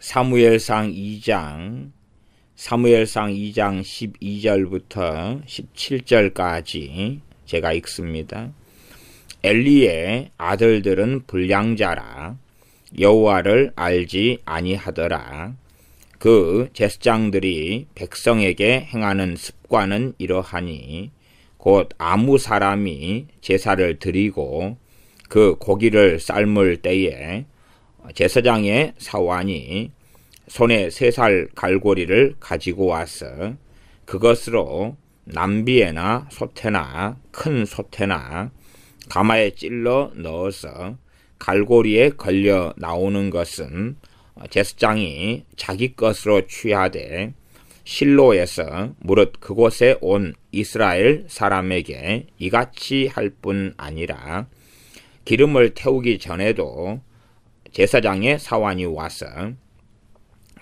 사무엘상 2장 12절부터 17절까지 제가 읽습니다. 엘리의 아들들은 불량자라 여호와를 알지 아니하더라. 그 제사장들이 백성에게 행하는 습관은 이러하니 곧 아무 사람이 제사를 드리고 그 고기를 삶을 때에 제사장의 사환이 손에 3살 갈고리를 가지고 와서 그것으로 남비에나 소태나 큰 소태나 가마에 찔러 넣어서 갈고리에 걸려 나오는 것은 제사장이 자기 것으로 취하되 실로에서 무릇 그곳에 온 이스라엘 사람에게 이같이 할 뿐 아니라 기름을 태우기 전에도 제사장의 사환이 와서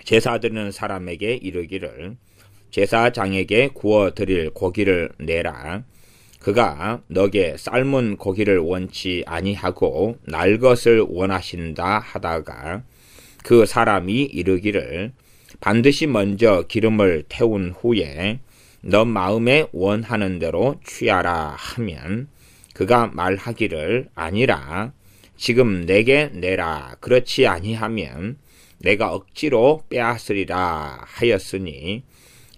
제사 드리는 사람에게 이르기를 제사장에게 구워 드릴 고기를 내라. 그가 너게 삶은 고기를 원치 아니하고 날 것을 원하신다 하다가 그 사람이 이르기를 반드시 먼저 기름을 태운 후에 너 마음에 원하는 대로 취하라 하면 그가 말하기를 아니라 지금 내게 내라. 그렇지 아니하면 내가 억지로 빼앗으리라 하였으니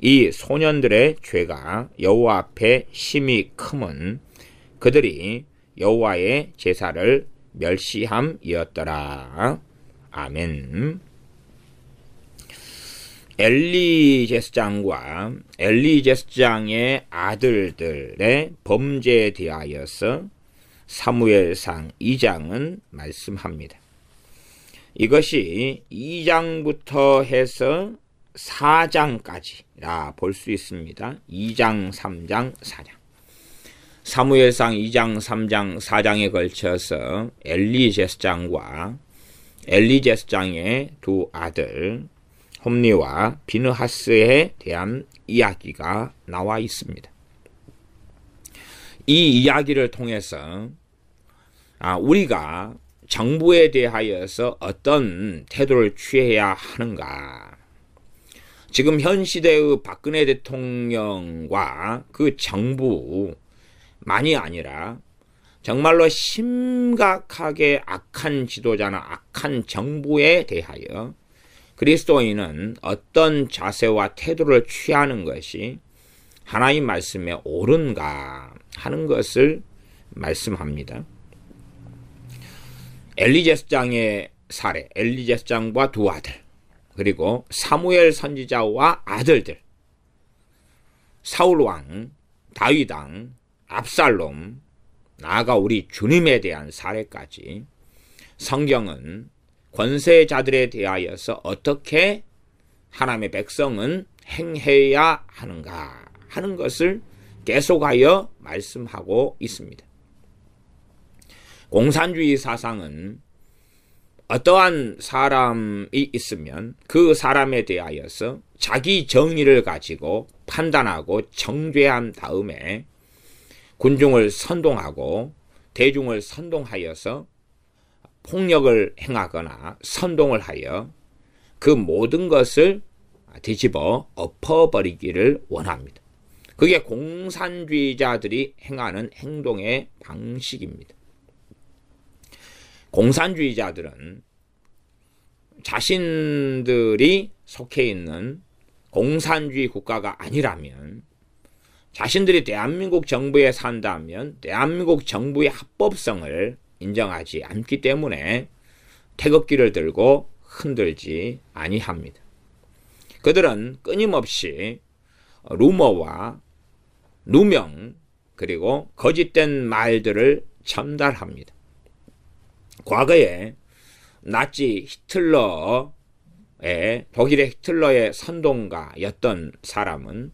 이 소년들의 죄가 여호와 앞에 심히 크면 그들이 여호와의 제사를 멸시함이었더라. 아멘. 엘리 제사장과 엘리 제사장의 아들들의 범죄에 대하여서 사무엘상 2장은 말씀합니다. 이것이 2장부터 해서 4장까지라 볼 수 있습니다. 2장, 3장, 4장. 사무엘상 2장, 3장, 4장에 걸쳐서 엘리 제사장과 엘리 제사장의 두 아들 홈리와 비느하스에 대한 이야기가 나와 있습니다. 이 이야기를 통해서 우리가 정부에 대하여서 어떤 태도를 취해야 하는가. 지금 현 시대의 박근혜 대통령과 그 정부만이 아니라 정말로 심각하게 악한 지도자나 악한 정부에 대하여 그리스도인은 어떤 자세와 태도를 취하는 것이 하나님 말씀에 옳은가 하는 것을 말씀합니다. 엘리 제사장의 사례, 엘리 제사장과 두 아들, 그리고 사무엘 선지자와 아들들, 사울왕, 다윗왕, 압살롬, 나아가 우리 주님에 대한 사례까지 성경은 권세자들에 대하여서 어떻게 하나님의 백성은 행해야 하는가 하는 것을 계속하여 말씀하고 있습니다. 공산주의 사상은 어떠한 사람이 있으면 그 사람에 대하여서 자기 정의를 가지고 판단하고 정죄한 다음에 군중을 선동하고 대중을 선동하여서 폭력을 행하거나 선동을 하여 그 모든 것을 뒤집어 엎어버리기를 원합니다. 그게 공산주의자들이 행하는 행동의 방식입니다. 공산주의자들은 자신들이 속해 있는 공산주의 국가가 아니라면, 자신들이 대한민국 정부에 산다면 대한민국 정부의 합법성을 인정하지 않기 때문에 태극기를 들고 흔들지 아니합니다. 그들은 끊임없이 루머와 누명 그리고 거짓된 말들을 전달합니다. 과거에 나치 히틀러의 독일의 히틀러의 선동가였던 사람은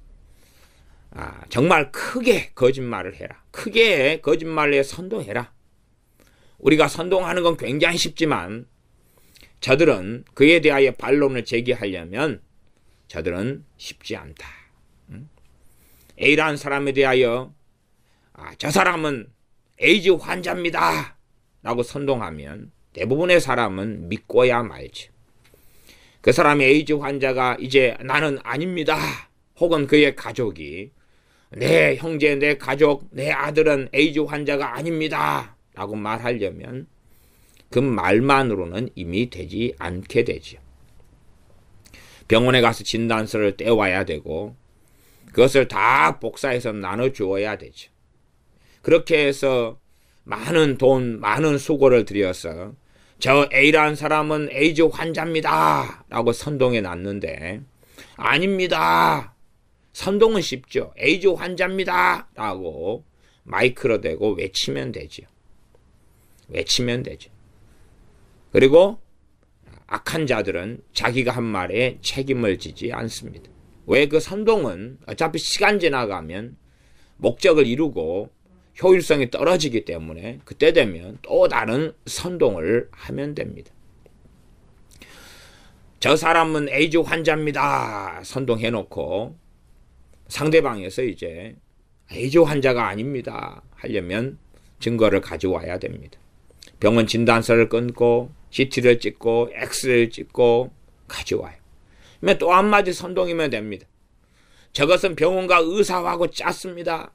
정말 크게 거짓말을 해라. 크게 거짓말에 선동해라. 우리가 선동하는 건 굉장히 쉽지만 저들은 그에 대하여 반론을 제기하려면 저들은 쉽지 않다. A라는 사람에 대하여 저 사람은 에이즈 환자입니다 라고 선동하면 대부분의 사람은 믿고야 말죠. 그 사람의 에이즈 환자가 이제 나는 아닙니다. 혹은 그의 가족이 내 형제, 내 가족, 내 아들은 에이즈 환자가 아닙니다. 라고 말하려면 그 말만으로는 이미 되지 않게 되죠. 병원에 가서 진단서를 떼와야 되고 그것을 다 복사해서 나눠주어야 되죠. 그렇게 해서 많은 돈, 많은 수고를 들여서 저 A라는 사람은 에이즈 환자입니다. 라고 선동해 놨는데 아닙니다. 선동은 쉽죠. 에이즈 환자입니다. 라고 마이크로 대고 외치면 되죠. 외치면 되죠. 그리고 악한 자들은 자기가 한 말에 책임을 지지 않습니다. 왜? 그 선동은 어차피 시간 지나가면 목적을 이루고 효율성이 떨어지기 때문에 그때 되면 또 다른 선동을 하면 됩니다. 저 사람은 에이즈 환자입니다. 선동해놓고 상대방에서 이제 에이즈 환자가 아닙니다. 하려면 증거를 가져와야 됩니다. 병원 진단서를 끊고 CT를 찍고 엑스레이를 찍고 가져와요. 또 한마디 선동이면 됩니다. 저것은 병원과 의사하고 짰습니다.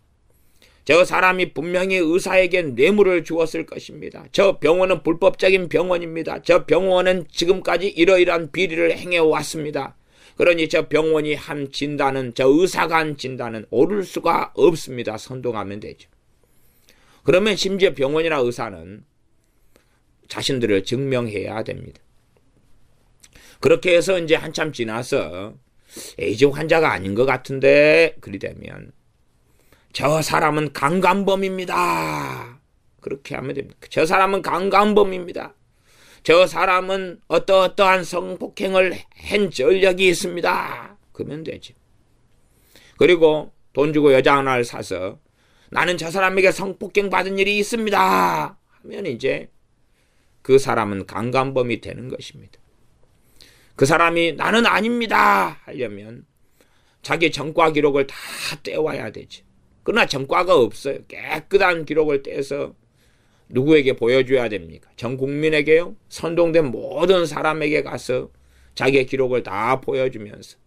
저 사람이 분명히 의사에게 뇌물을 주었을 것입니다. 저 병원은 불법적인 병원입니다. 저 병원은 지금까지 이러이러한 비리를 행해왔습니다. 그러니 저 병원이 한 진단은, 저 의사가 한 진단은 옳을 수가 없습니다. 선동하면 되죠. 그러면 심지어 병원이나 의사는 자신들을 증명해야 됩니다. 그렇게 해서 이제 한참 지나서 에이즈 환자가 아닌 것 같은데 그리 되면 저 사람은 강간범입니다. 그렇게 하면 됩니다. 저 사람은 강간범입니다. 저 사람은 어떠어떠한 성폭행을 한 전력이 있습니다. 그러면 되죠. 그리고 돈 주고 여자 하나를 사서 나는 저 사람에게 성폭행 받은 일이 있습니다. 하면 이제 그 사람은 강간범이 되는 것입니다. 그 사람이 나는 아닙니다 하려면 자기 전과 기록을 다 떼와야 되죠. 그러나 전과가 없어요. 깨끗한 기록을 떼서 누구에게 보여줘야 됩니까? 전 국민에게요? 선동된 모든 사람에게 가서 자기의 기록을 다 보여주면서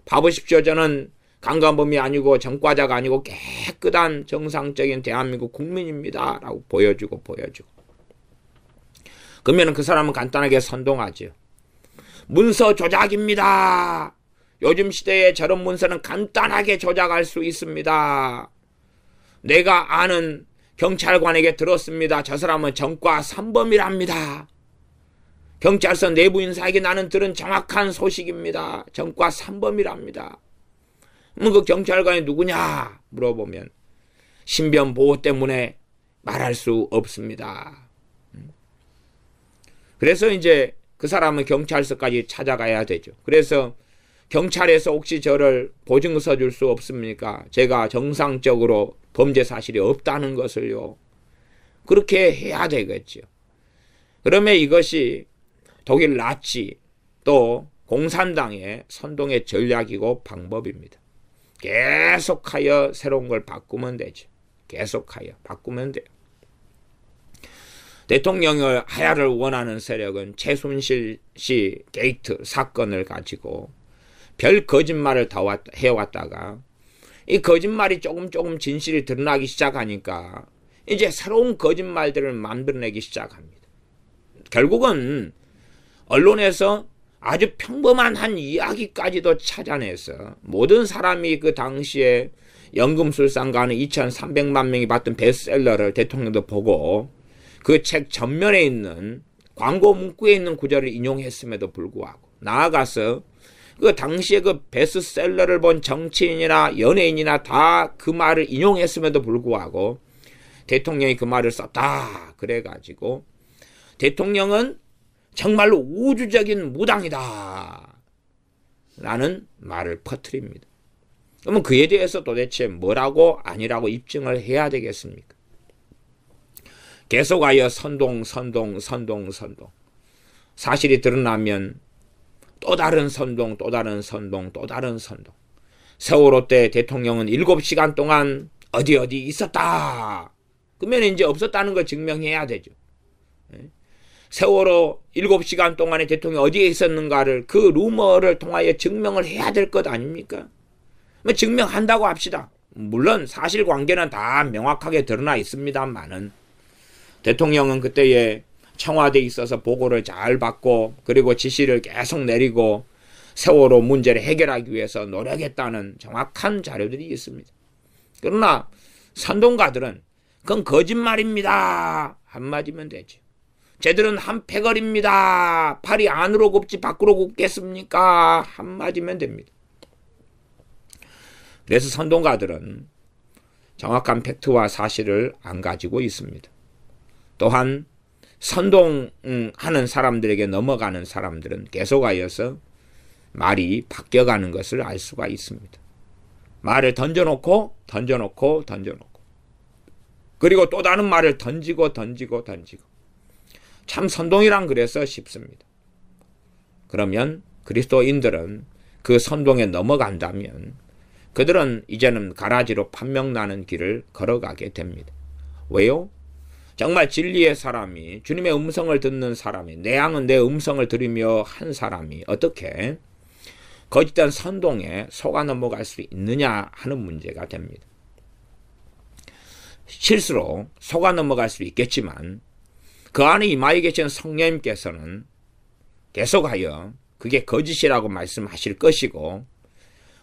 봐보십시오. 저는 강간범이 아니고 전과자가 아니고 깨끗한 정상적인 대한민국 국민입니다. 라고 보여주고 그러면 그 사람은 간단하게 선동하죠. 문서 조작입니다. 요즘 시대에 저런 문서는 간단하게 조작할 수 있습니다. 내가 아는 경찰관에게 들었습니다. 저 사람은 전과 3범이랍니다. 경찰서 내부 인사에게 나는 들은 정확한 소식입니다. 전과 3범이랍니다. 그 경찰관이 누구냐 물어보면 신변 보호 때문에 말할 수 없습니다. 그래서 이제 그 사람은 경찰서까지 찾아가야 되죠. 그래서 경찰에서 혹시 저를 보증서 줄 수 없습니까? 제가 정상적으로 범죄 사실이 없다는 것을요. 그렇게 해야 되겠죠. 그러면 이것이 독일 나치 또 공산당의 선동의 전략이고 방법입니다. 계속하여 새로운 걸 바꾸면 되죠. 계속하여 바꾸면 돼요. 대통령을 하야를 원하는 세력은 최순실 씨 게이트 사건을 가지고 별 거짓말을 다 해왔다가 이 거짓말이 조금 진실이 드러나기 시작하니까 이제 새로운 거짓말들을 만들어내기 시작합니다. 결국은 언론에서 아주 평범한 한 이야기까지도 찾아내서 모든 사람이 그 당시에 연금술상가는 2,300만 명이 봤던 베스트셀러를 대통령도 보고 그 책 전면에 있는 광고 문구에 있는 구절을 인용했음에도 불구하고 나아가서 그 당시에 그 베스트셀러를 본 정치인이나 연예인이나 다 그 말을 인용했음에도 불구하고 대통령이 그 말을 썼다. 그래가지고 대통령은 정말로 우주적인 무당이다. 라는 말을 퍼뜨립니다. 그러면 그에 대해서 도대체 뭐라고 아니라고 입증을 해야 되겠습니까? 계속하여 선동. 사실이 드러나면 또 다른 선동. 세월호 때 대통령은 7시간 동안 어디 있었다. 그러면 이제 없었다는 걸 증명해야 되죠. 세월호 7시간 동안에 대통령이 어디에 있었는가를 그 루머를 통하여 증명을 해야 될 것 아닙니까? 뭐 증명한다고 합시다. 물론 사실관계는 다 명확하게 드러나 있습니다만은 대통령은 그때에 청와대에 있어서 보고를 잘 받고 그리고 지시를 계속 내리고 세월호 문제를 해결하기 위해서 노력했다는 정확한 자료들이 있습니다. 그러나 선동가들은 그건 거짓말입니다. 한마디면 되죠. 쟤들은 한패거리입니다. 팔이 안으로 굽지 밖으로 굽겠습니까? 한마디면 됩니다. 그래서 선동가들은 정확한 팩트와 사실을 안 가지고 있습니다. 또한 선동하는 사람들에게 넘어가는 사람들은 계속하여서 말이 바뀌어가는 것을 알 수가 있습니다. 말을 던져놓고 그리고 또 다른 말을 던지고 참 선동이란 그래서 쉽습니다. 그러면 그리스도인들은 그 선동에 넘어간다면 그들은 이제는 가라지로 판명나는 길을 걸어가게 됩니다. 왜요? 정말 진리의 사람이, 주님의 음성을 듣는 사람이, 내 양은 내 음성을 들으며 한 사람이 어떻게 거짓된 선동에 속아 넘어갈 수 있느냐 하는 문제가 됩니다. 실수로 속아 넘어갈 수 있겠지만 그 안에 임하여 계신 성령님께서는 계속하여 그게 거짓이라고 말씀하실 것이고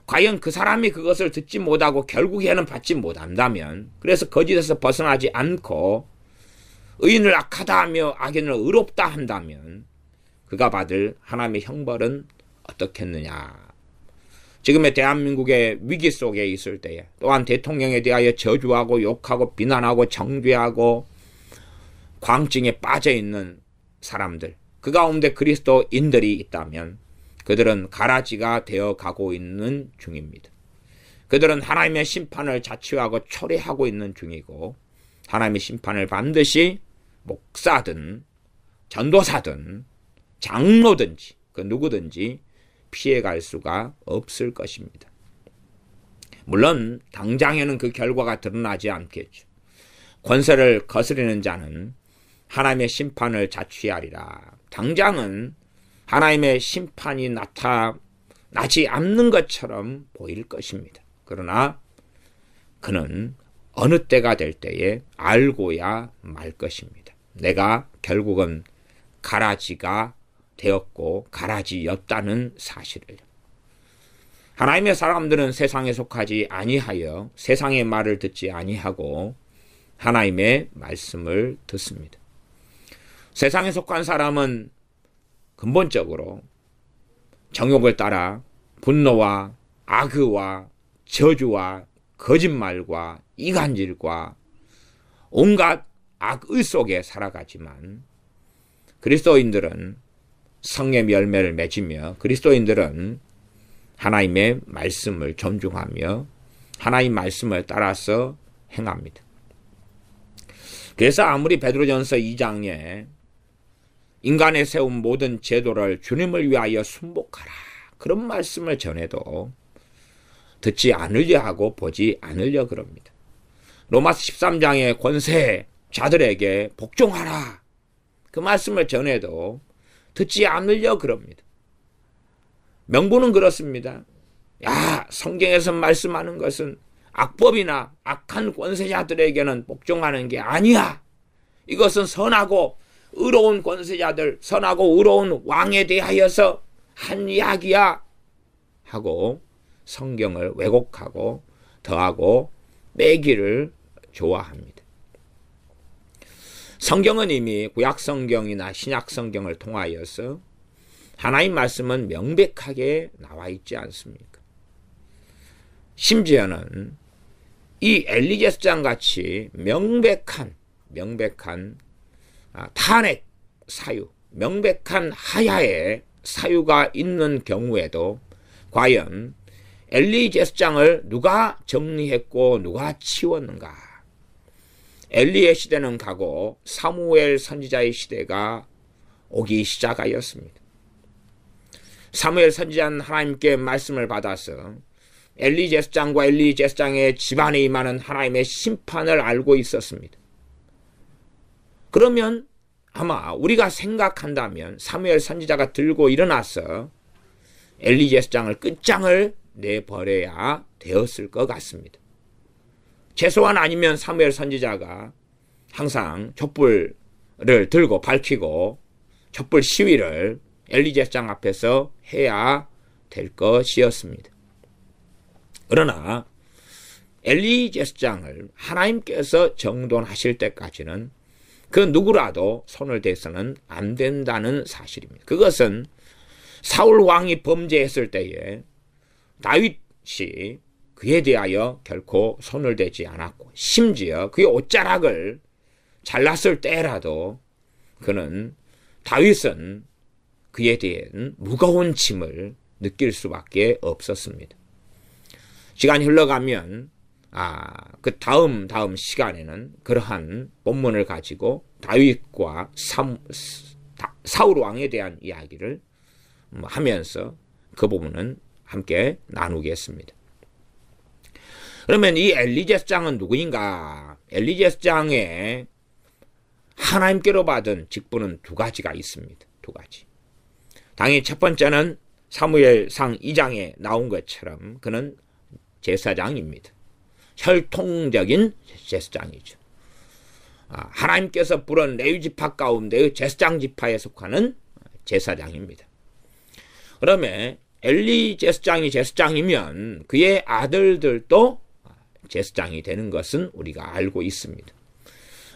과연 그 사람이 그것을 듣지 못하고 결국에는 받지 못한다면 그래서 거짓에서 벗어나지 않고 의인을 악하다 하며 악인을 의롭다 한다면 그가 받을 하나님의 형벌은 어떻겠느냐. 지금의 대한민국의 위기 속에 있을 때에 또한 대통령에 대하여 저주하고 욕하고 비난하고 정죄하고 광증에 빠져있는 사람들, 그 가운데 그리스도인들이 있다면 그들은 가라지가 되어가고 있는 중입니다. 그들은 하나님의 심판을 자취하고 초래하고 있는 중이고 하나님의 심판을 반드시 목사든 전도사든 장로든지 그 누구든지 피해갈 수가 없을 것입니다. 물론 당장에는 그 결과가 드러나지 않겠죠. 권세를 거스리는 자는 하나님의 심판을 자취하리라. 당장은 하나님의 심판이 나타나지 않는 것처럼 보일 것입니다. 그러나 그는 어느 때가 될 때에 알고야 말 것입니다. 내가 결국은 가라지가 되었고 가라지였다는 사실을. 하나님의 사람들은 세상에 속하지 아니하여 세상의 말을 듣지 아니하고 하나님의 말씀을 듣습니다. 세상에 속한 사람은 근본적으로 정욕을 따라 분노와 악의와 저주와 거짓말과 이간질과 온갖 악의 속에 살아가지만 그리스도인들은 성령의 열매를 맺으며 그리스도인들은 하나님의 말씀을 존중하며 하나님 말씀을 따라서 행합니다. 그래서 아무리 베드로전서 2장에 인간에 세운 모든 제도를 주님을 위하여 순복하라 그런 말씀을 전해도 듣지 않으려 하고 보지 않으려 그럽니다. 로마서 13장의 권세자들에게 복종하라 그 말씀을 전해도 듣지 않으려 그럽니다. 명분은 그렇습니다. 야, 성경에서 말씀하는 것은 악법이나 악한 권세자들에게는 복종하는 게 아니야. 이것은 선하고 의로운 권세자들, 선하고 의로운 왕에 대하여서 한 이야기야 하고 성경을 왜곡하고 더하고 빼기를 좋아합니다. 성경은 이미 구약성경이나 신약성경을 통하여서 하나님 말씀은 명백하게 나와 있지 않습니까? 심지어는 이 엘리제스장 같이 명백한 탄핵 사유, 명백한 하야의 사유가 있는 경우에도 과연 엘리제스장을 누가 정리했고 누가 치웠는가? 엘리의 시대는 가고 사무엘 선지자의 시대가 오기 시작하였습니다. 사무엘 선지자는 하나님께 말씀을 받아서 엘리제스장과 엘리제스장의 집안에 임하는 하나님의 심판을 알고 있었습니다. 그러면 아마 우리가 생각한다면 사무엘 선지자가 들고 일어나서 엘리 제사장을 끝장을 내버려야 되었을 것 같습니다. 최소한 아니면 사무엘 선지자가 항상 촛불을 들고 밝히고 촛불 시위를 엘리 제사장 앞에서 해야 될 것이었습니다. 그러나 엘리 제사장을 하나님께서 정돈하실 때까지는 그 누구라도 손을 대서는 안 된다는 사실입니다. 그것은 사울 왕이 범죄했을 때에 다윗이 그에 대하여 결코 손을 대지 않았고, 심지어 그의 옷자락을 잘랐을 때라도 다윗은 그에 대한 무거운 짐을 느낄 수밖에 없었습니다. 시간이 흘러가면 그 다음 시간에는 그러한 본문을 가지고 다윗과 사울 왕에 대한 이야기를 하면서 그 부분은 함께 나누겠습니다. 그러면 이 엘리 제사장은 누구인가? 엘리 제사장의 하나님께로 받은 직분은 두 가지가 있습니다. 두 가지. 당연히 첫 번째는 사무엘상 2장에 나온 것처럼 그는 제사장입니다. 혈통적인 제사장이죠. 하나님께서 부른 레위 지파 가운데의 제사장 지파에 속하는 제사장입니다. 그러면 엘리 제사장이 제사장이면 그의 아들들도 제사장이 되는 것은 우리가 알고 있습니다.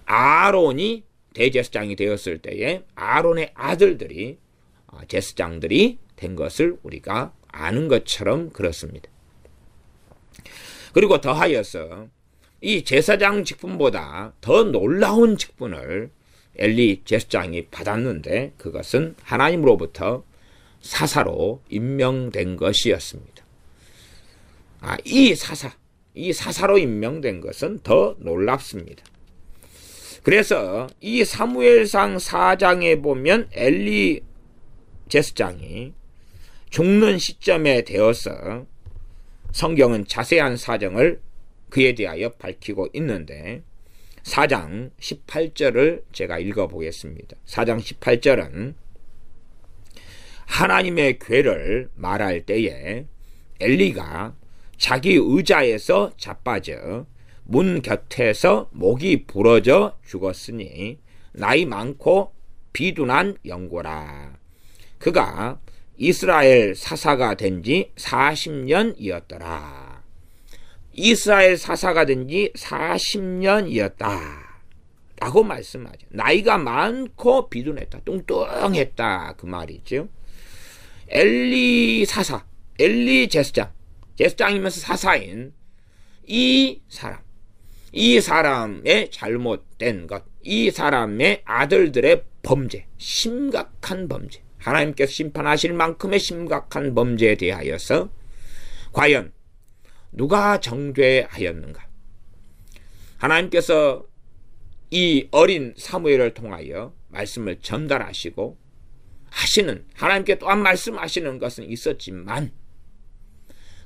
아론이 대제사장이 되었을 때에 아론의 아들들이 제사장들이 된 것을 우리가 아는 것처럼 그렇습니다. 그리고 더하여서 이 제사장 직분보다 더 놀라운 직분을 엘리 제사장이 받았는데 그것은 하나님으로부터 사사로 임명된 것이었습니다. 이 사사로 임명된 것은 더 놀랍습니다. 그래서 이 사무엘상 4장에 보면 엘리 제사장이 죽는 시점에 되어서 성경은 자세한 사정을 그에 대하여 밝히고 있는데 4장 18절을 제가 읽어보겠습니다. 4장 18절은 하나님의 괴를 말할 때에 엘리가 자기 의자에서 자빠져 문 곁에서 목이 부러져 죽었으니 나이 많고 비둔한 영고라. 그가 이스라엘 사사가 된 지 40년이었더라. 이스라엘 사사가 된 지 40년이었다. 라고 말씀하죠. 나이가 많고 비둔했다. 뚱뚱했다. 그 말이죠. 엘리 사사, 엘리 제사장이면서 사사인 이 사람의 잘못된 것, 이 사람의 아들들의 범죄, 심각한 범죄, 하나님께서 심판하실 만큼의 심각한 범죄에 대하여서 과연 누가 정죄하였는가? 하나님께서 이 어린 사무엘을 통하여 말씀을 전달하시고 하시는, 하나님께 또한 말씀하시는 것은 있었지만,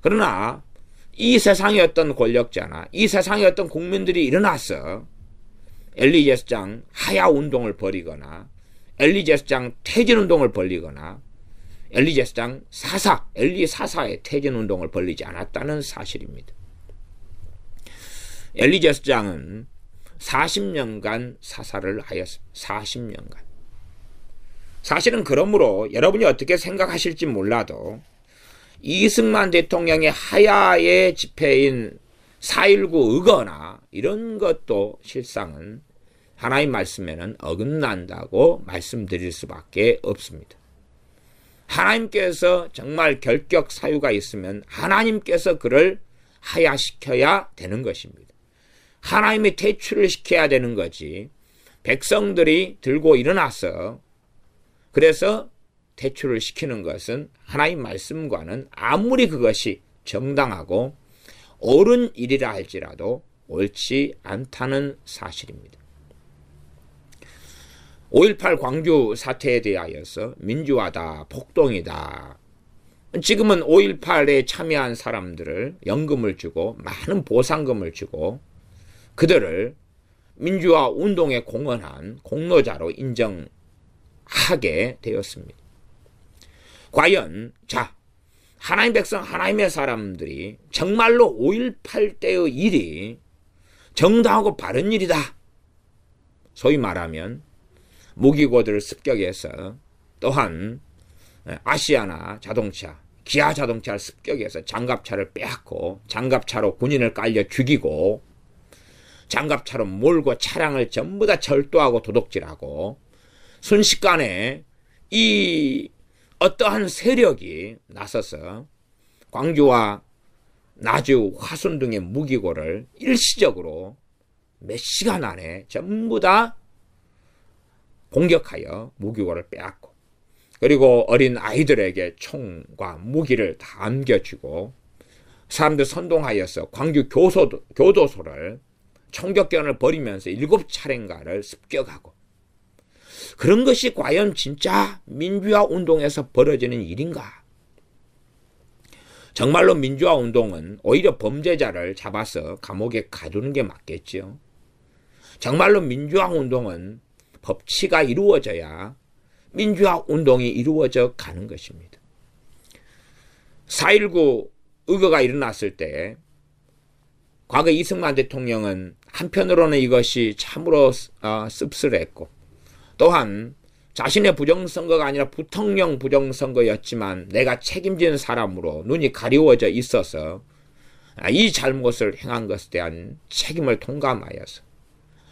그러나 이 세상의 어떤 권력자나 이 세상의 어떤 국민들이 일어나서 엘리 제사장 하야 운동을 벌이거나 엘리 제사장 퇴진 운동을 벌이거나 엘리 제사장 엘리 사사의 퇴진 운동을 벌이지 않았다는 사실입니다. 엘리 제사장은 40년간 사사를 하였습니다. 40년간. 사실은 그러므로 여러분이 어떻게 생각하실지 몰라도 이승만 대통령의 하야의 집회인 4.19 의거나 이런 것도 실상은 하나님 말씀에는 어긋난다고 말씀드릴 수밖에 없습니다. 하나님께서 정말 결격 사유가 있으면 하나님께서 그를 하야시켜야 되는 것입니다. 하나님이 퇴출을 시켜야 되는 거지, 백성들이 들고 일어나서 그래서 퇴출을 시키는 것은 하나님 말씀과는 아무리 그것이 정당하고 옳은 일이라 할지라도 옳지 않다는 사실입니다. 5.18 광주 사태에 대하여서 민주화다, 폭동이다. 지금은 5.18에 참여한 사람들을 연금을 주고 많은 보상금을 주고 그들을 민주화 운동에 공헌한 공로자로 인정하게 되었습니다. 과연 하나님 백성, 하나님의 사람들이 정말로 5.18 때의 일이 정당하고 바른 일이다. 소위 말하면 무기고들을 습격해서, 또한 아시아나 자동차, 기아 자동차를 습격해서 장갑차를 빼앗고 장갑차로 군인을 깔려 죽이고 장갑차로 몰고 차량을 전부 다 절도하고 도둑질하고 순식간에 이 어떠한 세력이 나서서 광주와 나주, 화순 등의 무기고를 일시적으로 몇 시간 안에 전부 다 공격하여 무기고를 빼앗고, 그리고 어린 아이들에게 총과 무기를 다 안겨주고, 사람들 선동하여서 광주 교도소를 총격전을 벌이면서 7차례인가를 습격하고, 그런 것이 과연 진짜 민주화 운동에서 벌어지는 일인가? 정말로 민주화 운동은 오히려 범죄자를 잡아서 감옥에 가두는 게 맞겠죠. 정말로 민주화 운동은 법치가 이루어져야 민주화 운동이 이루어져 가는 것입니다. 4.19 의거가 일어났을 때 과거 이승만 대통령은 한편으로는 이것이 참으로 씁쓸했고, 또한 자신의 부정선거가 아니라 부통령 부정선거였지만 내가 책임지는 사람으로 눈이 가리워져 있어서 이 잘못을 행한 것에 대한 책임을 통감하여서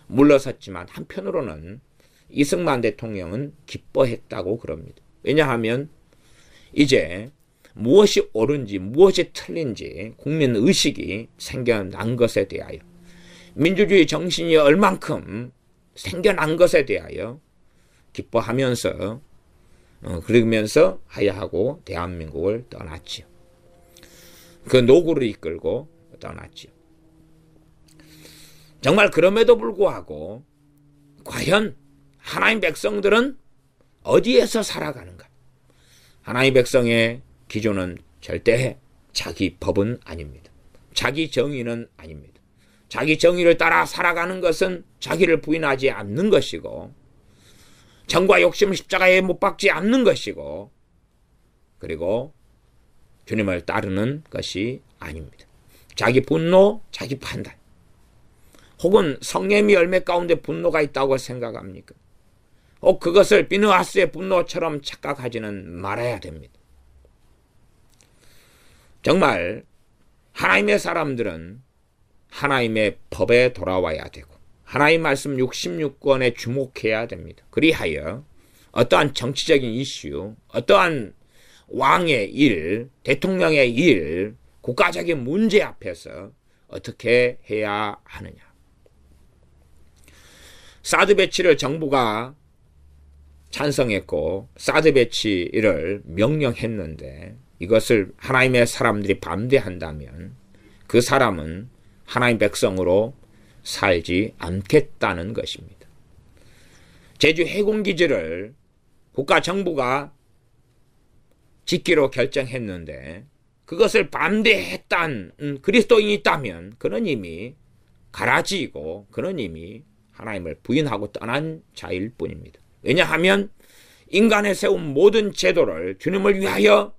물러섰지만, 한편으로는 이승만 대통령은 기뻐했다고 그럽니다. 왜냐하면 이제 무엇이 옳은지 무엇이 틀린지 국민의식이 생겨난 것에 대하여, 민주주의 정신이 얼만큼 생겨난 것에 대하여 기뻐하면서 그러면서 하야하고 대한민국을 떠났지요. 그 노구를 이끌고 떠났지요. 정말 그럼에도 불구하고 과연 하나님 백성들은 어디에서 살아가는가? 하나님 백성의 기준은 절대 자기 법은 아닙니다. 자기 정의는 아닙니다. 자기 정의를 따라 살아가는 것은 자기를 부인하지 않는 것이고, 정과 욕심 십자가에 못 박지 않는 것이고, 그리고 주님을 따르는 것이 아닙니다. 자기 분노, 자기 판단, 혹은 성령의 열매 가운데 분노가 있다고 생각합니까? 그것을 비느하스의 분노처럼 착각하지는 말아야 됩니다. 정말 하나님의 사람들은 하나님의 법에 돌아와야 되고, 하나님 말씀 66권에 주목해야 됩니다. 그리하여 어떠한 정치적인 이슈, 어떠한 왕의 일, 대통령의 일, 국가적인 문제 앞에서 어떻게 해야 하느냐. 사드 배치를 정부가 찬성했고 사드 배치를 명령했는데, 이것을 하나님의 사람들이 반대한다면 그 사람은 하나님 백성으로 살지 않겠다는 것입니다. 제주 해군기지를 국가 정부가 짓기로 결정했는데 그것을 반대했던 그리스도인이 있다면 그는 이미 가라지이고 그는 이미 하나님을 부인하고 떠난 자일 뿐입니다. 왜냐하면 인간에 세운 모든 제도를 주님을 위하여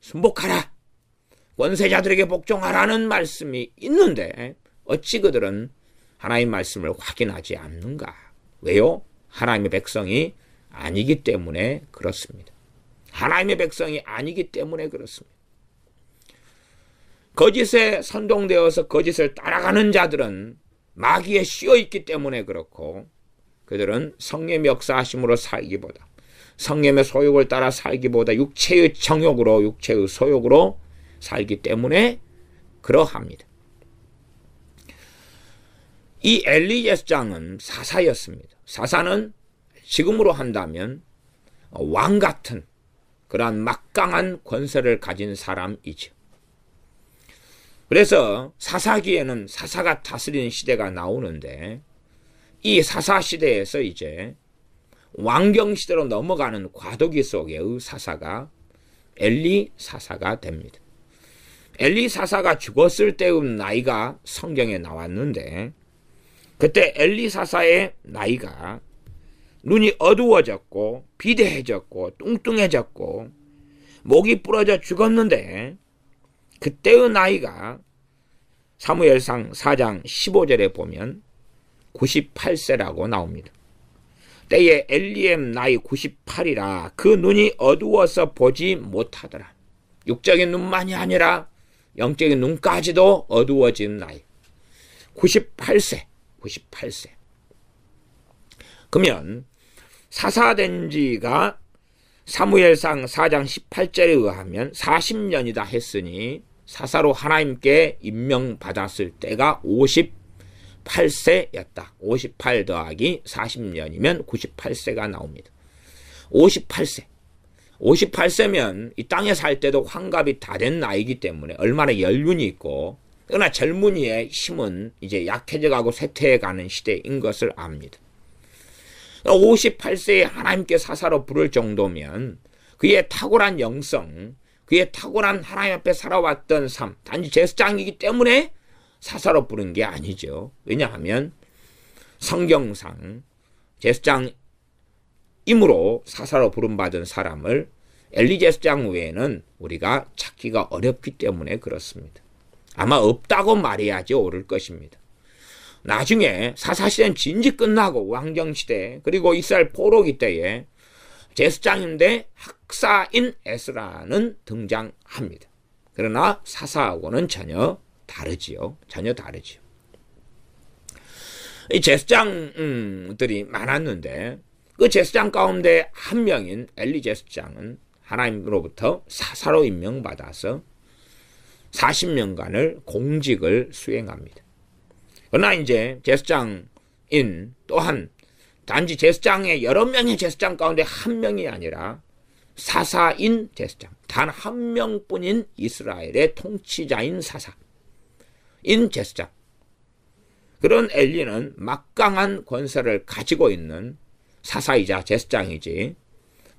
순복하라, 권세자들에게 복종하라는 말씀이 있는데 어찌 그들은 하나님의 말씀을 확인하지 않는가? 왜요? 하나님의 백성이 아니기 때문에 그렇습니다. 하나님의 백성이 아니기 때문에 그렇습니다. 거짓에 선동되어서 거짓을 따라가는 자들은 마귀에 씌어있기 때문에 그렇고, 그들은 성령의 역사하심으로 살기보다, 성령의 소욕을 따라 살기보다 육체의 정욕으로, 육체의 소욕으로 살기 때문에 그러합니다. 이 엘리 예수장은 사사였습니다. 사사는 지금으로 한다면 왕 같은 그러한 막강한 권세를 가진 사람이죠. 그래서 사사기에는 사사가 다스리는 시대가 나오는데, 이 사사 시대에서 이제 왕경 시대로 넘어가는 과도기 속의 사사가 엘리 사사가 됩니다. 엘리 사사가 죽었을 때의 나이가 성경에 나왔는데 그때 엘리 사사의 나이가 눈이 어두워졌고 비대해졌고 뚱뚱해졌고 목이 부러져 죽었는데 그때의 나이가 사무엘상 4장 15절에 보면 98세라고 나옵니다. 때에 엘리의 나이 98이라 그 눈이 어두워서 보지 못하더라. 육적인 눈만이 아니라 영적인 눈까지도 어두워진 나이. 98세. 그러면 사사된 지가 사무엘상 4장 18절에 의하면 40년이다 했으니 사사로 하나님께 임명받았을 때가 58세였다. 58 더하기 40년이면 98세가 나옵니다. 58세면 이 땅에 살 때도 환갑이 다 된 나이기 때문에 얼마나 연륜이 있고, 그러나 젊은이의 힘은 이제 약해져가고 쇠퇴해가는 시대인 것을 압니다. 58세에 하나님께 사사로 부를 정도면 그의 탁월한 영성, 그의 탁월한 하나님 앞에 살아왔던 삶, 단지 제사장이기 때문에 사사로 부른 게 아니죠. 왜냐하면 성경상 제사장임으로 사사로 부름받은 사람을 엘리 제사장 외에는 우리가 찾기가 어렵기 때문에 그렇습니다. 아마 없다고 말해야지 옳을 것입니다. 나중에 사사시대는 진지 끝나고 왕정시대 그리고 이스라엘 포로기 때에 제사장인데 학사인 에스라는 등장합니다. 그러나 사사하고는 전혀 다르지요. 이 제사장들이 많았는데 그 제사장 가운데 한 명인 엘리 제사장은 하나님으로부터 사사로 임명받아서 40년간을 공직을 수행합니다. 그러나 이제 제사장인 또한 단지 제사장의 여러 명의 제사장 가운데 한 명이 아니라 사사인 제사장, 단 한 명뿐인 이스라엘의 통치자인 사사인 제사장. 그런 엘리는 막강한 권세를 가지고 있는 사사이자 제사장이지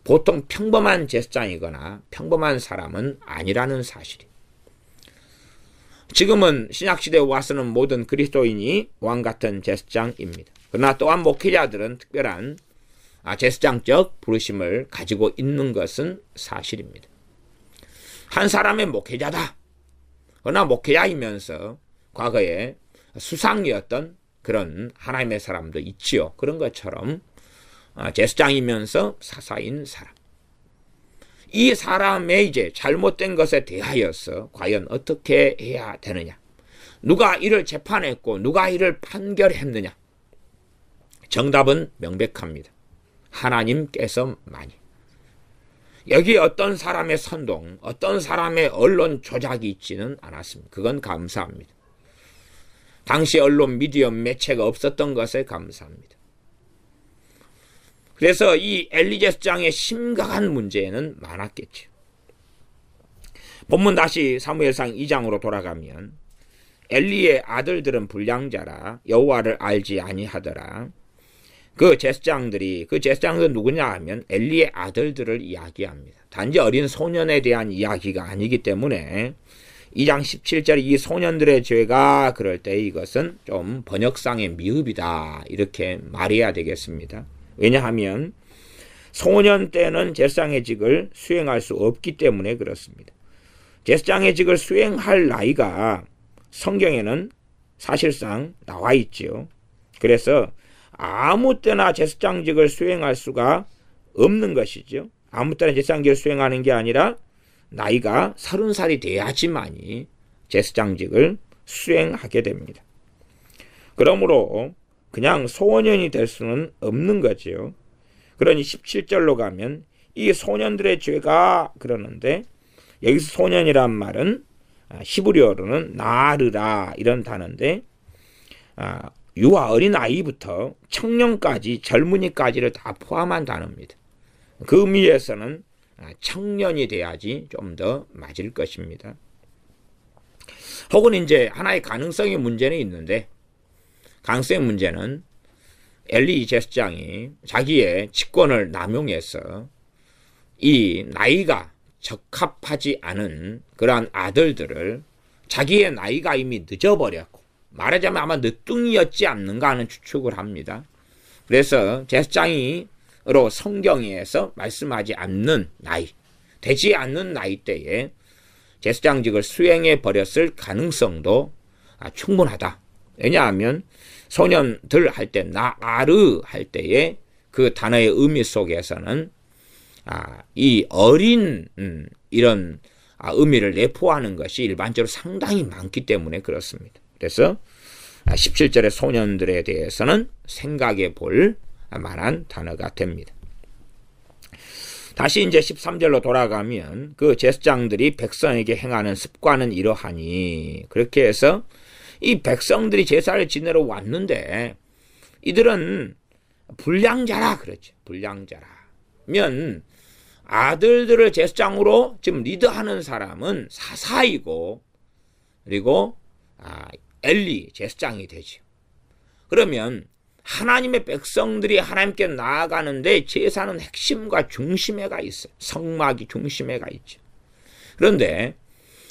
보통 평범한 제사장이거나 평범한 사람은 아니라는 사실이. 지금은 신약시대에 와서는 모든 그리스도인이 왕같은 제사장입니다. 그러나 또한 목회자들은 특별한 제사장적 부르심을 가지고 있는 것은 사실입니다. 한 사람의 목회자다. 그러나 목회자이면서 과거에 수상이었던 그런 하나님의 사람도 있지요. 그런 것처럼 제사장이면서 사사인 사람. 이 사람의 이제 잘못된 것에 대하여서 과연 어떻게 해야 되느냐? 누가 이를 재판했고 누가 이를 판결했느냐? 정답은 명백합니다. 하나님께서만이. 여기 어떤 사람의 선동, 어떤 사람의 언론 조작이 있지는 않았습니다. 그건 감사합니다. 당시 언론 미디어 매체가 없었던 것에 감사합니다. 그래서 이 엘리 제사장의 심각한 문제는 많았겠죠. 본문 다시 사무엘상 2장으로 돌아가면 엘리의 아들들은 불량자라 여호와를 알지 아니하더라. 그 제사장들은 누구냐 하면 엘리의 아들들을 이야기합니다. 단지 어린 소년에 대한 이야기가 아니기 때문에 2장 17절 이 소년들의 죄가 그럴 때 이것은 좀 번역상의 미흡이다 이렇게 말해야 되겠습니다. 왜냐하면 소년 때는 제사장의 직을 수행할 수 없기 때문에 그렇습니다. 제사장의 직을 수행할 나이가 성경에는 사실상 나와 있지요. 그래서 아무 때나 제사장직을 수행할 수가 없는 것이죠. 아무 때나 제사장직을 수행하는 게 아니라 나이가 30살이 돼야지만이 제사장직을 수행하게 됩니다. 그러므로 그냥 소년이 될 수는 없는 거지요. 그러니 17절로 가면 이 소년들의 죄가 그러는데 여기서 소년이란 말은 히브리어로는 나르라 이런 단어인데 유아 어린아이부터 청년까지 젊은이까지를 다 포함한 단어입니다. 그 의미에서는 청년이 돼야지 좀 더 맞을 것입니다. 혹은 이제 하나의 가능성의 문제는 있는데 가능성의 문제는 엘리 제사장이 자기의 직권을 남용해서 이 나이가 적합하지 않은 그러한 아들들을 자기의 나이가 이미 늦어버렸고 말하자면 아마 늦둥이였지 않는가 하는 추측을 합니다. 그래서 제사장으로 성경에서 말씀하지 않는 나이, 되지 않는 나이대에 제사장직을 수행해 버렸을 가능성도 충분하다. 왜냐하면 소년들 할 때 나아르 할 때에 그 단어의 의미 속에서는 이 어린 이런 의미를 내포하는 것이 일반적으로 상당히 많기 때문에 그렇습니다. 그래서 17절의 소년들에 대해서는 생각해 볼 만한 단어가 됩니다. 다시 이제 13절로 돌아가면 그 제사장들이 백성에게 행하는 습관은 이러하니, 그렇게 해서 이 백성들이 제사를 지내러 왔는데 이들은 불량자라 그러죠. 불량자라면 아들들을 제사장으로 지금 리드하는 사람은 사사이고, 그리고 엘리 제사장이 되죠. 그러면 하나님의 백성들이 하나님께 나아가는데 제사는 핵심과 중심에가 있어요. 성막이 중심에가 있죠. 그런데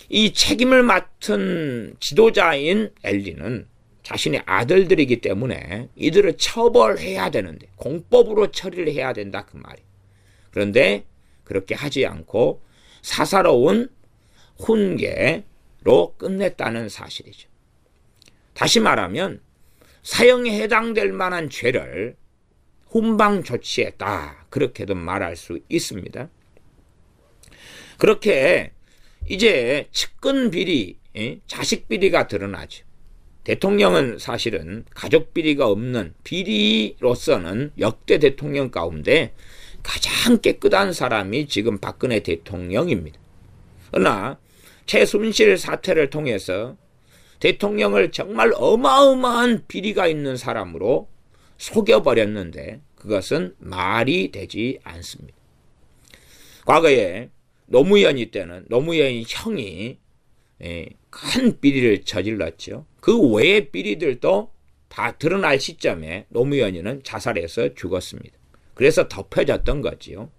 이 책임을 맡은 지도자인 엘리는 자신의 아들들이기 때문에 이들을 처벌해야 되는데 공법으로 처리를 해야 된다 그 말이에요. 그런데 그렇게 하지 않고 사사로운 훈계로 끝냈다는 사실이죠. 다시 말하면 사형에 해당될 만한 죄를 훈방 조치했다, 그렇게도 말할 수 있습니다. 그렇게 이제 측근 비리, 자식 비리가 드러나죠. 대통령은 사실은 가족 비리가 없는 비리로서는 역대 대통령 가운데 가장 깨끗한 사람이 지금 박근혜 대통령입니다. 그러나 최순실 사태를 통해서 대통령을 정말 어마어마한 비리가 있는 사람으로 속여버렸는데 그것은 말이 되지 않습니다. 과거에 노무현이 때는 노무현이 형이 큰 비리를 저질렀죠. 그 외의 비리들도 다 드러날 시점에 노무현이는 자살해서 죽었습니다. 그래서 덮여졌던 거지요.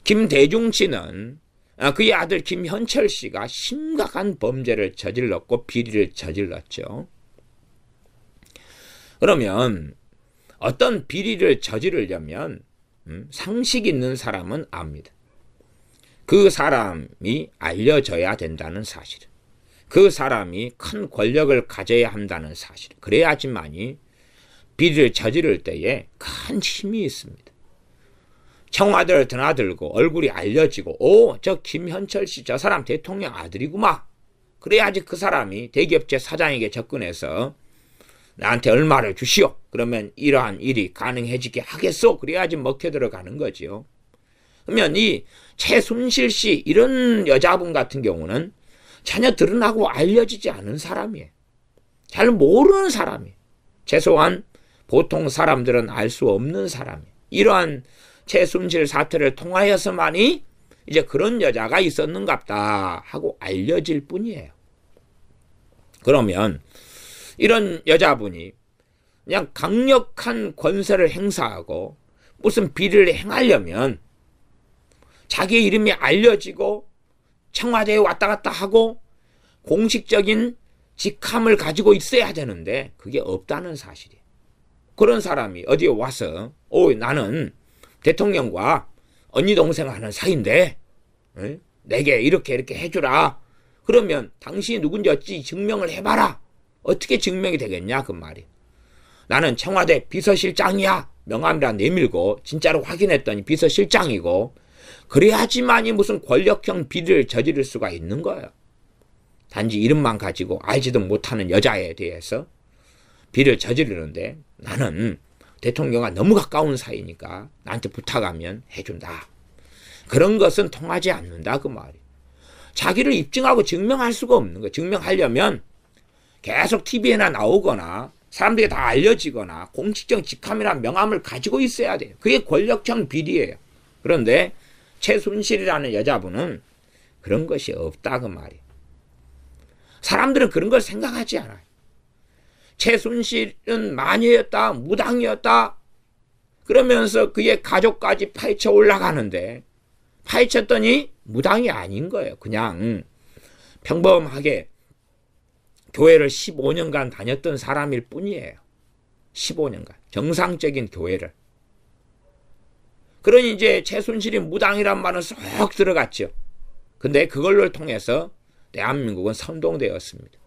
김대중 씨는 그의 아들 김현철 씨가 심각한 범죄를 저질렀고 비리를 저질렀죠. 그러면 어떤 비리를 저지르려면 상식 있는 사람은 압니다. 그 사람이 알려져야 된다는 사실, 그 사람이 큰 권력을 가져야 한다는 사실, 그래야지만이 비리를 저지를 때에 큰 힘이 있습니다. 청와대를 드나들고 얼굴이 알려지고 저 김현철 씨 저 사람 대통령 아들이구만, 그래야지 그 사람이 대기업체 사장에게 접근해서 나한테 얼마를 주시오, 그러면 이러한 일이 가능해지게 하겠소, 그래야지 먹혀 들어가는 거지요. 그러면 이 최순실 씨 이런 여자분 같은 경우는 전혀 드러나고 알려지지 않은 사람이에요. 잘 모르는 사람이에요. 최소한 보통 사람들은 알 수 없는 사람이에요. 이러한 최순실 사태를 통하여서만이 이제 그런 여자가 있었는갑다 하고 알려질 뿐이에요. 그러면 이런 여자분이 그냥 강력한 권세를 행사하고 무슨 비리를 행하려면 자기의 이름이 알려지고 청와대에 왔다 갔다 하고 공식적인 직함을 가지고 있어야 되는데 그게 없다는 사실이에요. 그런 사람이 어디에 와서 나는 대통령과 언니 동생 하는 사이인데 내게 이렇게 해주라, 그러면 당신이 누군지 어찌 증명을 해봐라. 어떻게 증명이 되겠냐 그 말이에요. 나는 청와대 비서실장이야, 명함이라 내밀고 진짜로 확인했더니 비서실장이고, 그래야지만이 무슨 권력형 비리를 저지를 수가 있는 거예요. 단지 이름만 가지고 알지도 못하는 여자에 대해서 비리를 저지르는데 나는 대통령과 너무 가까운 사이니까 나한테 부탁하면 해준다, 그런 것은 통하지 않는다 그 말이에요. 자기를 입증하고 증명할 수가 없는 거예요. 증명하려면 계속 TV에나 나오거나 사람들이 다 알려지거나 공식적 직함이나 명함을 가지고 있어야 돼요. 그게 권력형 비리예요. 그런데 최순실이라는 여자분은 그런 것이 없다 그 말이에요. 사람들은 그런 걸 생각하지 않아요. 최순실은 마녀였다, 무당이었다, 그러면서 그의 가족까지 파헤쳐 올라가는데 파헤쳤더니 무당이 아닌 거예요. 그냥 평범하게 교회를 15년간 다녔던 사람일 뿐이에요. 15년간. 정상적인 교회를. 그러니 이제 최순실이 무당이란 말은 쏙 들어갔죠. 근데 그걸로 통해서 대한민국은 선동되었습니다.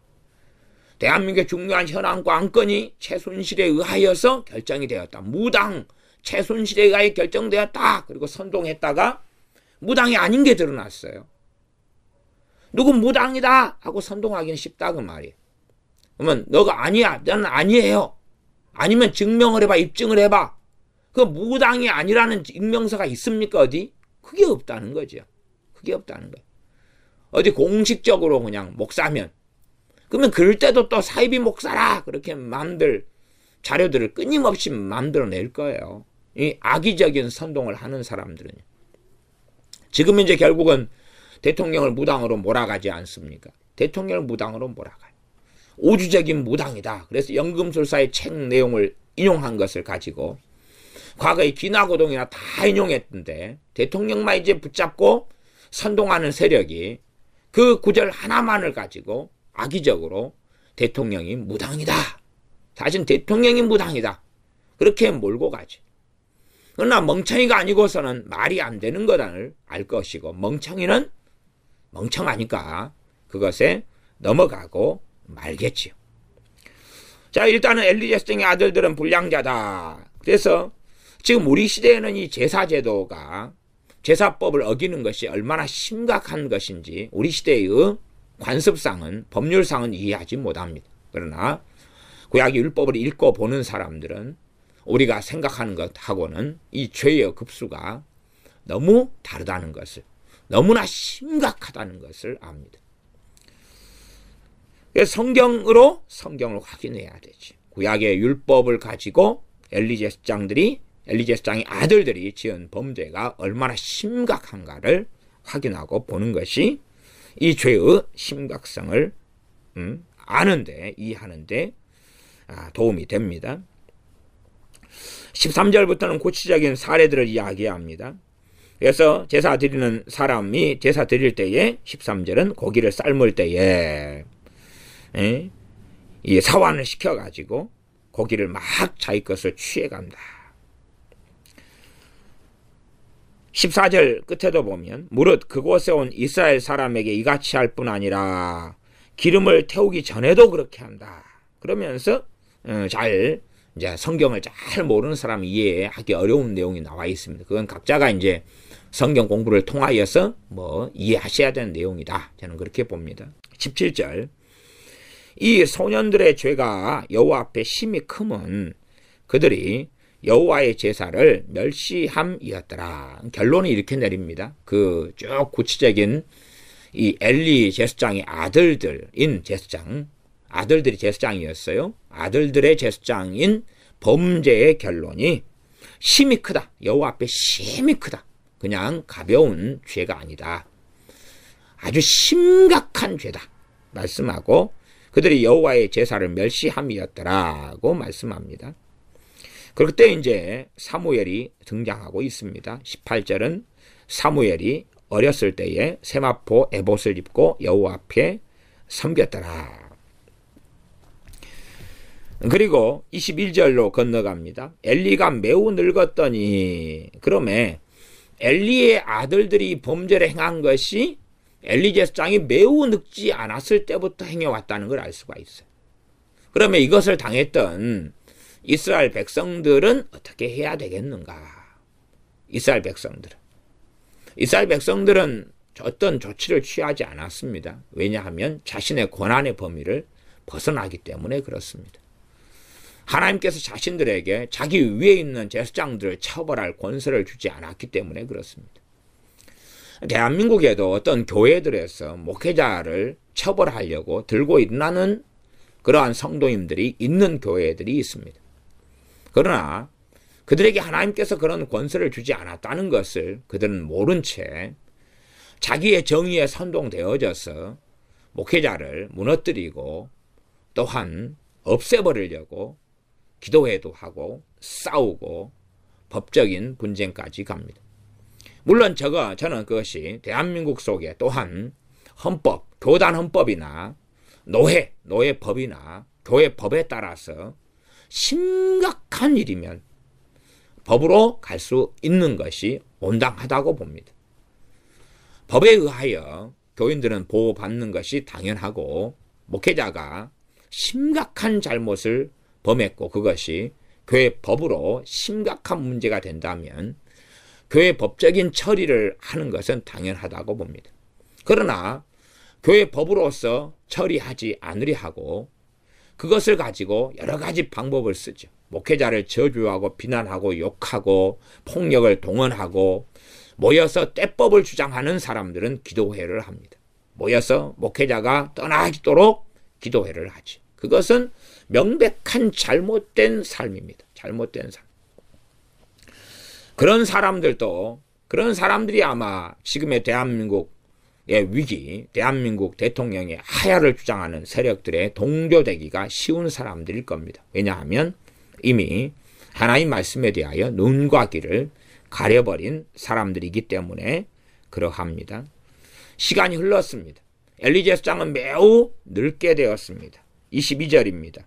대한민국의 중요한 현안과 안건이 최순실에 의하여서 결정이 되었다. 무당 최순실에 의하여 결정되었다. 그리고 선동했다가 무당이 아닌 게 드러났어요. 누구 무당이다 하고 선동하기는 쉽다 그 말이에요. 그러면 너가 아니야. 나는 아니에요. 아니면 증명을 해봐. 입증을 해봐. 그 무당이 아니라는 익명서가 있습니까 어디? 그게 없다는 거죠. 그게 없다는 거예요. 어디 공식적으로 그냥 목사면 그러면 그럴 때도 또 사이비 목사라 그렇게 마음들 자료들을 끊임없이 만들어낼 거예요. 이 악의적인 선동을 하는 사람들은요. 지금 이제 결국은 대통령을 무당으로 몰아가지 않습니까? 대통령을 무당으로 몰아가요. 우주적인 무당이다. 그래서 연금술사의 책 내용을 인용한 것을 가지고 과거의 기나고동이나 다 인용했던데 대통령만 이제 붙잡고 선동하는 세력이 그 구절 하나만을 가지고 악의적으로 대통령이 무당이다. 사실 대통령이 무당이다. 그렇게 몰고 가지. 그러나 멍청이가 아니고서는 말이 안 되는 거를 알 것이고 멍청이는 멍청하니까 그것에 넘어가고 말겠지요. 자, 일단은 엘리제스정의 아들들은 불량자다. 그래서 지금 우리 시대에는 이 제사제도가 제사법을 어기는 것이 얼마나 심각한 것인지 우리 시대의 관습상은 법률상은 이해하지 못합니다. 그러나 구약 율법을 읽고 보는 사람들은 우리가 생각하는 것하고는 이 죄의 급수가 너무 다르다는 것을 너무나 심각하다는 것을 압니다. 그래서 성경을 확인해야 되지. 구약의 율법을 가지고 엘리제스장의 아들들이 지은 범죄가 얼마나 심각한가를 확인하고 보는 것이 이 죄의 심각성을 아는데 이해하는데 도움이 됩니다. 13절부터는 구체적인 사례들을 이야기합니다. 그래서 제사 드리는 사람이 제사 드릴 때에 13절은 고기를 삶을 때에 이 사환을 시켜가지고 고기를 막 자기 것을 취해간다. 14절 끝에도 보면 무릇 그곳에 온 이스라엘 사람에게 이같이 할 뿐 아니라 기름을 태우기 전에도 그렇게 한다. 그러면서 이제 성경을 잘 모르는 사람이 이해하기 어려운 내용이 나와 있습니다. 그건 각자가 이제 성경 공부를 통하여서 이해하셔야 되는 내용이다. 저는 그렇게 봅니다. 17절 이 소년들의 죄가 여호와 앞에 심히 크면 그들이 여호와의 제사를 멸시함이었더라. 결론을 이렇게 내립니다. 그 쭉 구체적인 이 엘리 제사장의 아들들인 제사장, 아들들이 제사장이었어요. 아들들의 제사장인 범죄의 결론이 심히 크다. 여호와 앞에 심히 크다. 그냥 가벼운 죄가 아니다. 아주 심각한 죄다. 말씀하고 그들이 여호와의 제사를 멸시함이었더라고 말씀합니다. 그때 이제 사무엘이 등장하고 있습니다. 18절은 사무엘이 어렸을 때에 세마포 에봇을 입고 여호와 앞에 섬겼더라. 그리고 21절로 건너갑니다. 엘리가 매우 늙었더니 그러면 엘리의 아들들이 범죄를 행한 것이 엘리 제사장이 매우 늙지 않았을 때부터 행해왔다는 걸 알 수가 있어요. 그러면 이것을 당했던 이스라엘 백성들은 어떻게 해야 되겠는가? 이스라엘 백성들은 어떤 조치를 취하지 않았습니다. 왜냐하면 자신의 권한의 범위를 벗어나기 때문에 그렇습니다. 하나님께서 자신들에게 자기 위에 있는 제사장들을 처벌할 권세를 주지 않았기 때문에 그렇습니다. 대한민국에도 어떤 교회들에서 목회자를 처벌하려고 들고 일어나는 그러한 성도님들이 있는 교회들이 있습니다. 그러나 그들에게 하나님께서 그런 권세를 주지 않았다는 것을 그들은 모른 채 자기의 정의에 선동되어져서 목회자를 무너뜨리고 또한 없애버리려고 기도회도 하고 싸우고 법적인 분쟁까지 갑니다. 물론 저는 그것이 대한민국 속에 또한 헌법, 교단 헌법이나 노예법이나 교회법에 따라서 심각한 일이면 법으로 갈 수 있는 것이 온당하다고 봅니다. 법에 의하여 교인들은 보호받는 것이 당연하고, 목회자가 심각한 잘못을 범했고 그것이 교회 법으로 심각한 문제가 된다면 교회 법적인 처리를 하는 것은 당연하다고 봅니다. 그러나 교회 법으로서 처리하지 않으려 하고 그것을 가지고 여러 가지 방법을 쓰죠. 목회자를 저주하고 비난하고 욕하고 폭력을 동원하고 모여서 떼법을 주장하는 사람들은 기도회를 합니다. 모여서 목회자가 떠나도록 기도회를 하지. 그것은 명백한 잘못된 삶입니다. 잘못된 삶. 그런 사람들이 아마 지금의 대한민국의 위기, 대한민국 대통령의 하야를 주장하는 세력들의 동조되기가 쉬운 사람들일 겁니다. 왜냐하면 이미 하나님 말씀에 대하여 눈과 귀를 가려버린 사람들이기 때문에 그러합니다. 시간이 흘렀습니다. 엘리 제사장은 매우 늙게 되었습니다. 22절입니다.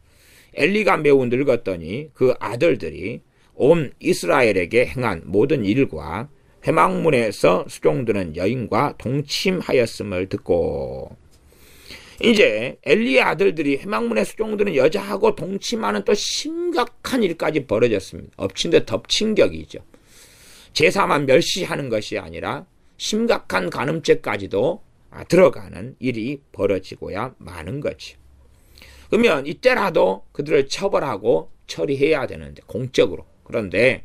엘리가 매우 늙었더니 그 아들들이 온 이스라엘에게 행한 모든 일과 회막문에서 수종드는 여인과 동침하였음을 듣고, 이제 엘리의 아들들이 회막문에 수종드는 여자하고 동침하는 또 심각한 일까지 벌어졌습니다. 엎친 데 덮친 격이죠. 제사만 멸시하는 것이 아니라 심각한 간음죄까지도 들어가는 일이 벌어지고야 마는 거죠. 그러면 이때라도 그들을 처벌하고 처리해야 되는데, 공적으로. 그런데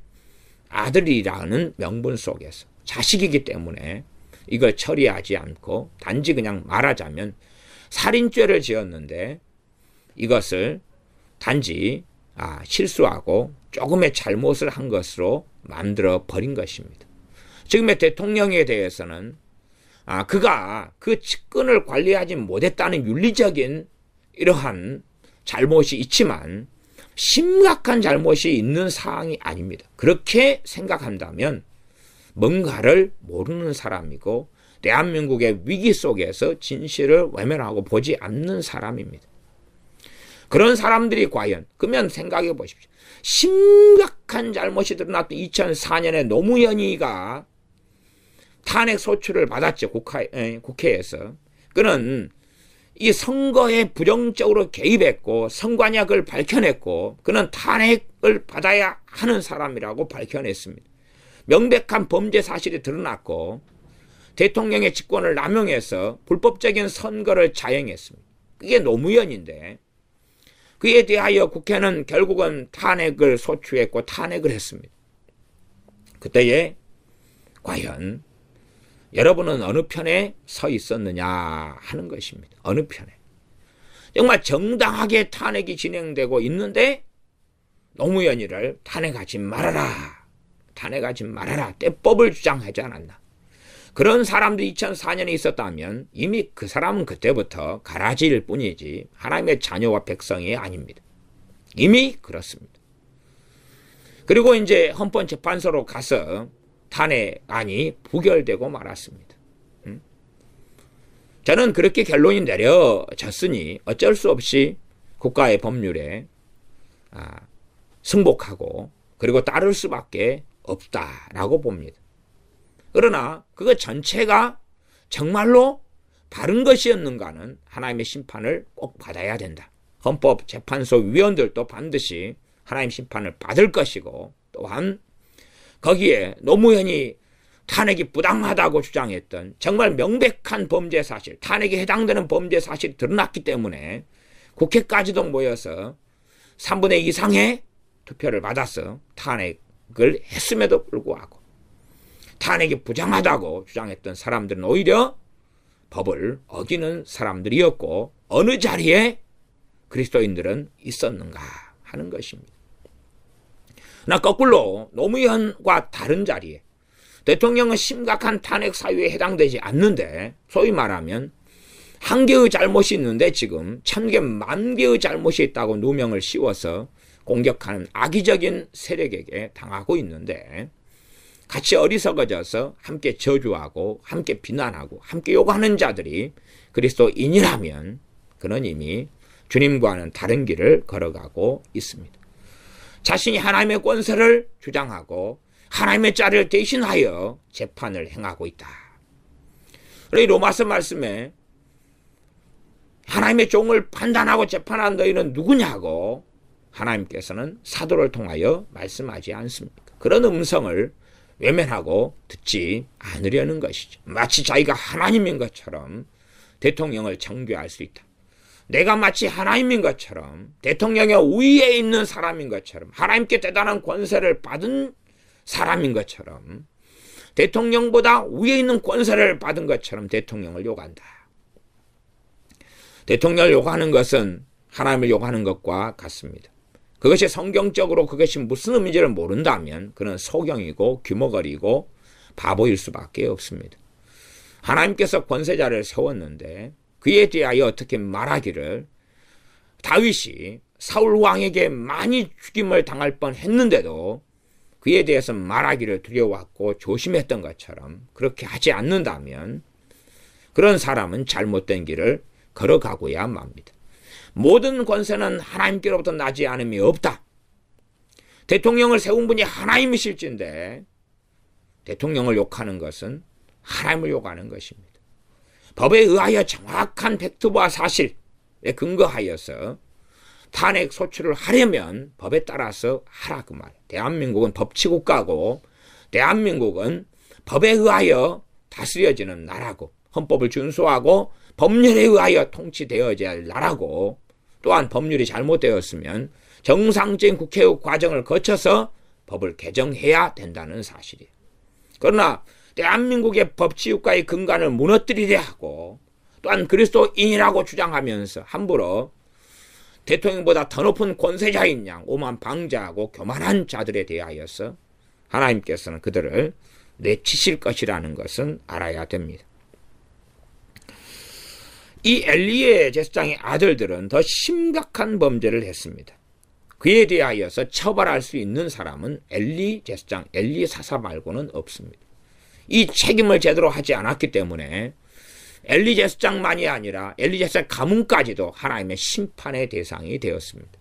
아들이라는 명분 속에서 자식이기 때문에 이걸 처리하지 않고 단지 그냥 말하자면 살인죄를 지었는데 이것을 단지 실수하고 조금의 잘못을 한 것으로 만들어 버린 것입니다. 지금의 대통령에 대해서는 그가 그 측근을 관리하지 못했다는 윤리적인 이러한 잘못이 있지만 심각한 잘못이 있는 사항이 아닙니다. 그렇게 생각한다면 뭔가를 모르는 사람이고 대한민국의 위기 속에서 진실을 외면하고 보지 않는 사람입니다. 그런 사람들이 과연, 그러면 생각해 보십시오. 심각한 잘못이 드러났던 2004년에 노무현이가 탄핵 소추를 받았죠. 국회에서. 그는 이 선거에 부정적으로 개입했고 선관약을 밝혀냈고 그는 탄핵을 받아야 하는 사람이라고 밝혀냈습니다. 명백한 범죄 사실이 드러났고 대통령의 직권을 남용해서 불법적인 선거를 자행했습니다. 그게 노무현인데 그에 대하여 국회는 결국은 탄핵을 소추했고 탄핵을 했습니다. 그때에 과연 여러분은 어느 편에 서 있었느냐 하는 것입니다. 어느 편에. 정말 정당하게 탄핵이 진행되고 있는데 노무현이를 탄핵하지 말아라. 탄핵하지 말아라. 떼법을 주장하지 않았나. 그런 사람들이 2004년에 있었다면 이미 그 사람은 그때부터 가라지일 뿐이지 하나님의 자녀와 백성이 아닙니다. 이미 그렇습니다. 그리고 이제 헌법재판소로 가서 탄핵안이 부결되고 말았습니다. 저는 그렇게 결론이 내려졌으니 어쩔 수 없이 국가의 법률에 승복하고 그리고 따를 수밖에 없다라고 봅니다. 그러나 그거 전체가 정말로 바른 것이었는가는 하나님의 심판을 꼭 받아야 된다. 헌법재판소 위원들도 반드시 하나님 심판을 받을 것이고 또한 거기에 노무현이 탄핵이 부당하다고 주장했던 정말 명백한 범죄 사실, 탄핵에 해당되는 범죄 사실이 드러났기 때문에 국회까지도 모여서 3분의 2 이상의 투표를 받아서 탄핵을 했음에도 불구하고 탄핵이 부당하다고 주장했던 사람들은 오히려 법을 어기는 사람들이었고 어느 자리에 그리스도인들은 있었는가 하는 것입니다. 나 거꾸로 노무현과 다른 자리에 대통령은 심각한 탄핵 사유에 해당되지 않는데 소위 말하면 한 개의 잘못이 있는데 지금 1000개, 10,000개의 잘못이 있다고 누명을 씌워서 공격하는 악의적인 세력에게 당하고 있는데 같이 어리석어져서 함께 저주하고 함께 비난하고 함께 욕하는 자들이 그리스도인이라면 그는 이미 주님과는 다른 길을 걸어가고 있습니다. 자신이 하나님의 권세를 주장하고 하나님의 자를 대신하여 재판을 행하고 있다. 그리고 로마서 말씀에 하나님의 종을 판단하고 재판한 너희는 누구냐고 하나님께서는 사도를 통하여 말씀하지 않습니까? 그런 음성을 외면하고 듣지 않으려는 것이죠. 마치 자기가 하나님인 것처럼 대통령을 정죄할 수 있다. 내가 마치 하나님인 것처럼 대통령의 우위에 있는 사람인 것처럼 하나님께 대단한 권세를 받은 사람인 것처럼 대통령보다 위에 있는 권세를 받은 것처럼 대통령을 욕한다. 대통령을 욕하는 것은 하나님을 욕하는 것과 같습니다. 그것이 성경적으로 그것이 무슨 의미인지를 모른다면 그는 소경이고 규모거리고 바보일 수밖에 없습니다. 하나님께서 권세자를 세웠는데 그에 대하여 어떻게 말하기를 다윗이 사울 왕에게 많이 죽임을 당할 뻔했는데도 그에 대해서 말하기를 두려워하고 조심했던 것처럼 그렇게 하지 않는다면 그런 사람은 잘못된 길을 걸어가고야 맙니다. 모든 권세는 하나님께로부터 나지 않음이 없다. 대통령을 세운 분이 하나님이실진데 대통령을 욕하는 것은 하나님을 욕하는 것입니다. 법에 의하여 정확한 팩트와 사실에 근거하여서 탄핵 소추를 하려면 법에 따라서 하라 그 말이에요. 대한민국은 법치국가고 대한민국은 법에 의하여 다스려지는 나라고 헌법을 준수하고 법률에 의하여 통치되어져야 할 나라고 또한 법률이 잘못되었으면 정상적인 국회 과정을 거쳐서 법을 개정해야 된다는 사실이에요. 그러나 대한민국의 법치국가의 근간을 무너뜨리려 하고 또한 그리스도인이라고 주장하면서 함부로 대통령보다 더 높은 권세자인 양 오만 방자하고 교만한 자들에 대하여서 하나님께서는 그들을 내치실 것이라는 것은 알아야 됩니다. 이 엘리의 제사장의 아들들은 더 심각한 범죄를 했습니다. 그에 대하여서 처벌할 수 있는 사람은 엘리 제사장, 엘리 사사 말고는 없습니다. 이 책임을 제대로 하지 않았기 때문에 엘리 제사장만이 아니라 엘리 제사장 가문까지도 하나님의 심판의 대상이 되었습니다.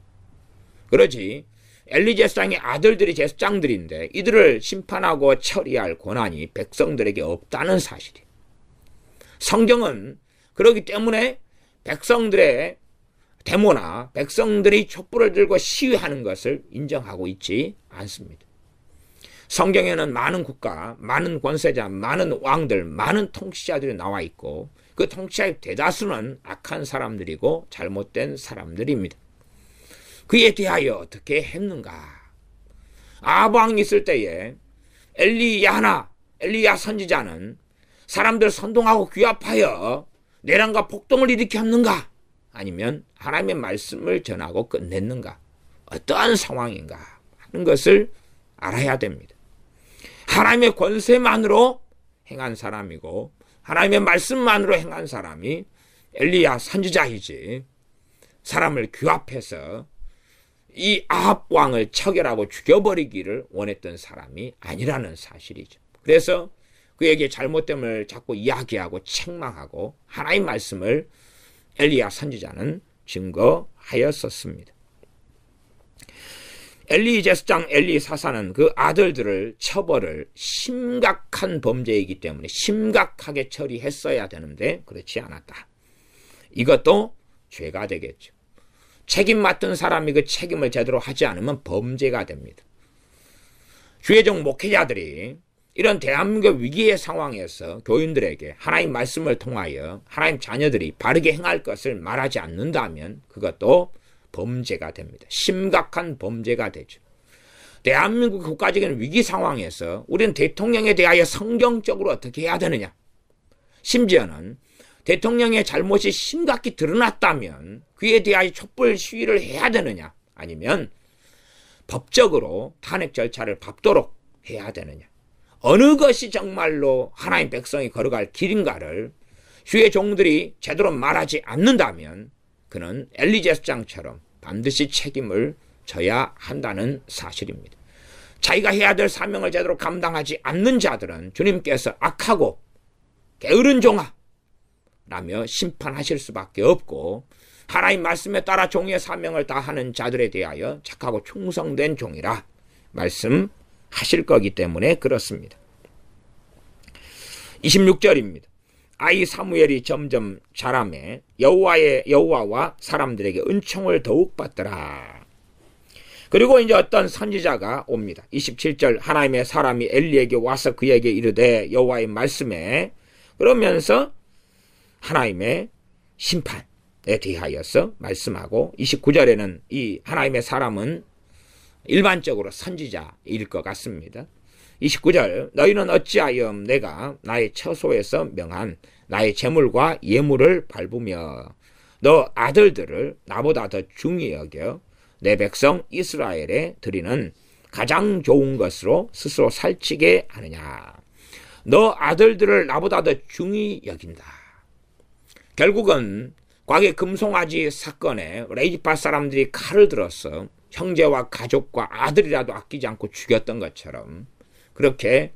그러지 엘리 제사장의 아들들이 제사장들인데 이들을 심판하고 처리할 권한이 백성들에게 없다는 사실이에요. 성경은 그렇기 때문에 백성들의 데모나 백성들이 촛불을 들고 시위하는 것을 인정하고 있지 않습니다. 성경에는 많은 국가, 많은 권세자, 많은 왕들, 많은 통치자들이 나와 있고 그 통치자의 대다수는 악한 사람들이고 잘못된 사람들입니다. 그에 대하여 어떻게 했는가? 아합 왕이 있을 때에 엘리야 선지자는 사람들 선동하고 규합하여 내란과 폭동을 일으켰는가? 아니면 하나님의 말씀을 전하고 끝냈는가? 어떠한 상황인가? 하는 것을 알아야 됩니다. 하나님의 권세만으로 행한 사람이고 하나님의 말씀만으로 행한 사람이 엘리야 선지자이지 사람을 규합해서 이 아합 왕을 처결하고 죽여버리기를 원했던 사람이 아니라는 사실이죠. 그래서 그에게 잘못됨을 자꾸 이야기하고 책망하고 하나님 말씀을 엘리야 선지자는 증거하였었습니다. 엘리 제사장 엘리 사사는 그 아들들을 처벌을 심각한 범죄이기 때문에 심각하게 처리했어야 되는데 그렇지 않았다. 이것도 죄가 되겠죠. 책임 맡은 사람이 그 책임을 제대로 하지 않으면 범죄가 됩니다. 주의종 목회자들이 이런 대한민국 위기의 상황에서 교인들에게 하나님 말씀을 통하여 하나님 자녀들이 바르게 행할 것을 말하지 않는다면 그것도 범죄가 됩니다. 심각한 범죄가 되죠. 대한민국 국가적인 위기 상황에서 우리는 대통령에 대하여 성경적으로 어떻게 해야 되느냐? 심지어는 대통령의 잘못이 심각히 드러났다면 그에 대하여 촛불 시위를 해야 되느냐? 아니면 법적으로 탄핵 절차를 밟도록 해야 되느냐? 어느 것이 정말로 하나님 백성이 걸어갈 길인가를 주의 종들이 제대로 말하지 않는다면 그는 엘리 제사장처럼 반드시 책임을 져야 한다는 사실입니다. 자기가 해야 될 사명을 제대로 감당하지 않는 자들은 주님께서 악하고 게으른 종아 라며 심판하실 수밖에 없고 하나님 말씀에 따라 종의 사명을 다하는 자들에 대하여 착하고 충성된 종이라 말씀하실 거기 때문에 그렇습니다. 26절입니다. 아이 사무엘이 점점 자라매 여호와와 사람들에게 은총을 더욱 받더라. 그리고 이제 어떤 선지자가 옵니다. 27절 하나님의 사람이 엘리에게 와서 그에게 이르되 여호와의 말씀에 그러면서 하나님의 심판에 대하여서 말씀하고 29절에는 이 하나님의 사람은 일반적으로 선지자일 것 같습니다. 29절 너희는 어찌하여 내가 나의 처소에서 명한 나의 재물과 예물을 밟으며 너 아들들을 나보다 더 중히 여겨 내 백성 이스라엘에 드리는 가장 좋은 것으로 스스로 살찌게 하느냐. 너 아들들을 나보다 더 중히 여긴다. 결국은 과거 금송아지 사건에 레이디파 사람들이 칼을 들어서 형제와 가족과 아들이라도 아끼지 않고 죽였던 것처럼 그렇게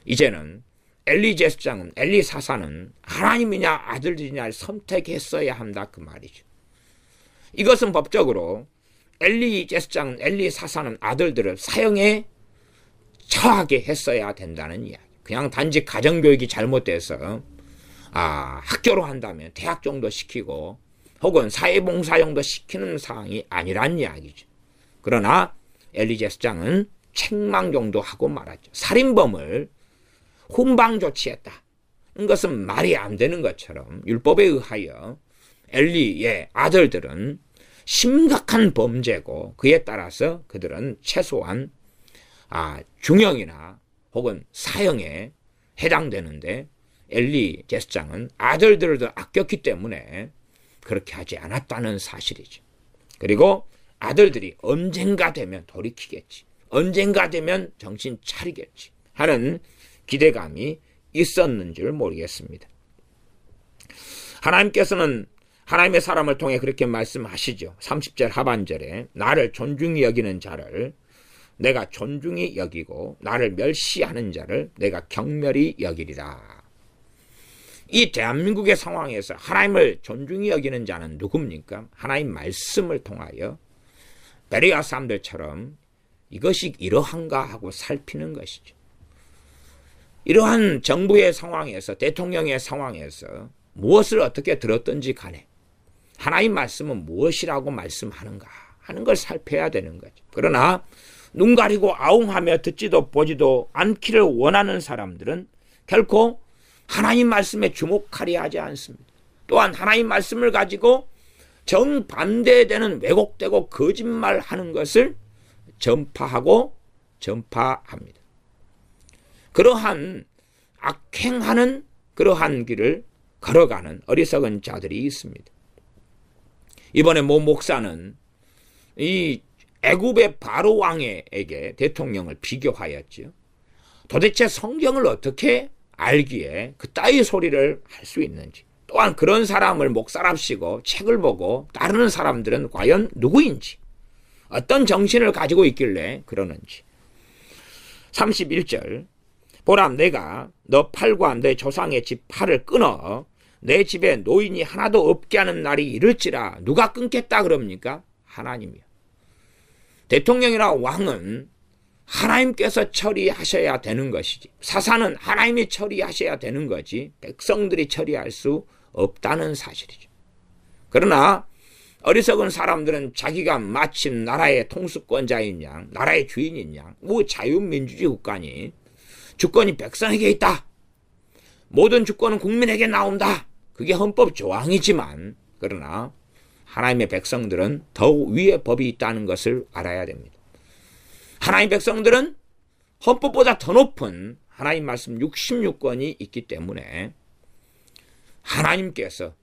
이제는 엘리 제사장은 엘리 사사는 하나님이냐 아들들이냐를 선택했어야 한다 그 말이죠. 이것은 법적으로 엘리 제사장은 엘리 사사는 아들들을 사형에 처하게 했어야 된다는 이야기. 그냥 단지 가정교육이 잘못돼서 학교로 한다면 대학 정도 시키고 혹은 사회봉사 정도 시키는 상황이 아니란 이야기죠. 그러나 엘리 제사장은 책망 정도 하고 말았죠. 살인범을 훈방 조치했다. 이것은 말이 안 되는 것처럼 율법에 의하여 엘리의 아들들은 심각한 범죄고 그에 따라서 그들은 최소한 중형이나 혹은 사형에 해당되는데 엘리 제사장은 아들들을 더 아꼈기 때문에 그렇게 하지 않았다는 사실이죠. 그리고 아들들이 언젠가 되면 돌이키겠지. 언젠가 되면 정신 차리겠지 하는 기대감이 있었는 줄 모르겠습니다. 하나님께서는 하나님의 사람을 통해 그렇게 말씀하시죠. 30절 하반절에 나를 존중히 여기는 자를 내가 존중히 여기고 나를 멸시하는 자를 내가 경멸히 여기리라. 이 대한민국의 상황에서 하나님을 존중히 여기는 자는 누굽니까? 하나님 말씀을 통하여 베레아 사람들처럼 이것이 이러한가 하고 살피는 것이죠. 이러한 정부의 상황에서 대통령의 상황에서 무엇을 어떻게 들었든지 간에 하나님 말씀은 무엇이라고 말씀하는가 하는 걸 살펴야 되는 거죠. 그러나 눈 가리고 아웅하며 듣지도 보지도 않기를 원하는 사람들은 결코 하나님 말씀에 주목하려 하지 않습니다. 또한 하나님 말씀을 가지고 정반대되는 왜곡되고 거짓말하는 것을 전파합니다. 그러한 악행하는 그러한 길을 걸어가는 어리석은 자들이 있습니다. 이번에 모 목사는 이 애굽의 바로 왕에게 대통령을 비교하였죠. 도대체 성경을 어떻게 알기에 그따위 소리를 할 수 있는지, 또한 그런 사람을 목사랍시고 책을 보고 따르는 사람들은 과연 누구인지, 어떤 정신을 가지고 있길래 그러는지. 31절 보라 내가 너 팔과 내 조상의 집 팔을 끊어 내 집에 노인이 하나도 없게 하는 날이 이를지라. 누가 끊겠다 그럽니까? 하나님이요. 대통령이나 왕은 하나님께서 처리하셔야 되는 것이지, 사사는 하나님이 처리하셔야 되는 거지 백성들이 처리할 수 없다는 사실이죠. 그러나 어리석은 사람들은 자기가 마침 나라의 통수권자인 양, 나라의 주인인 양, 자유민주주의 국가니 주권이 백성에게 있다. 모든 주권은 국민에게 나온다. 그게 헌법 조항이지만 그러나 하나님의 백성들은 더욱 위에 법이 있다는 것을 알아야 됩니다. 하나님의 백성들은 헌법보다 더 높은 하나님 말씀 66권이 있기 때문에 하나님께서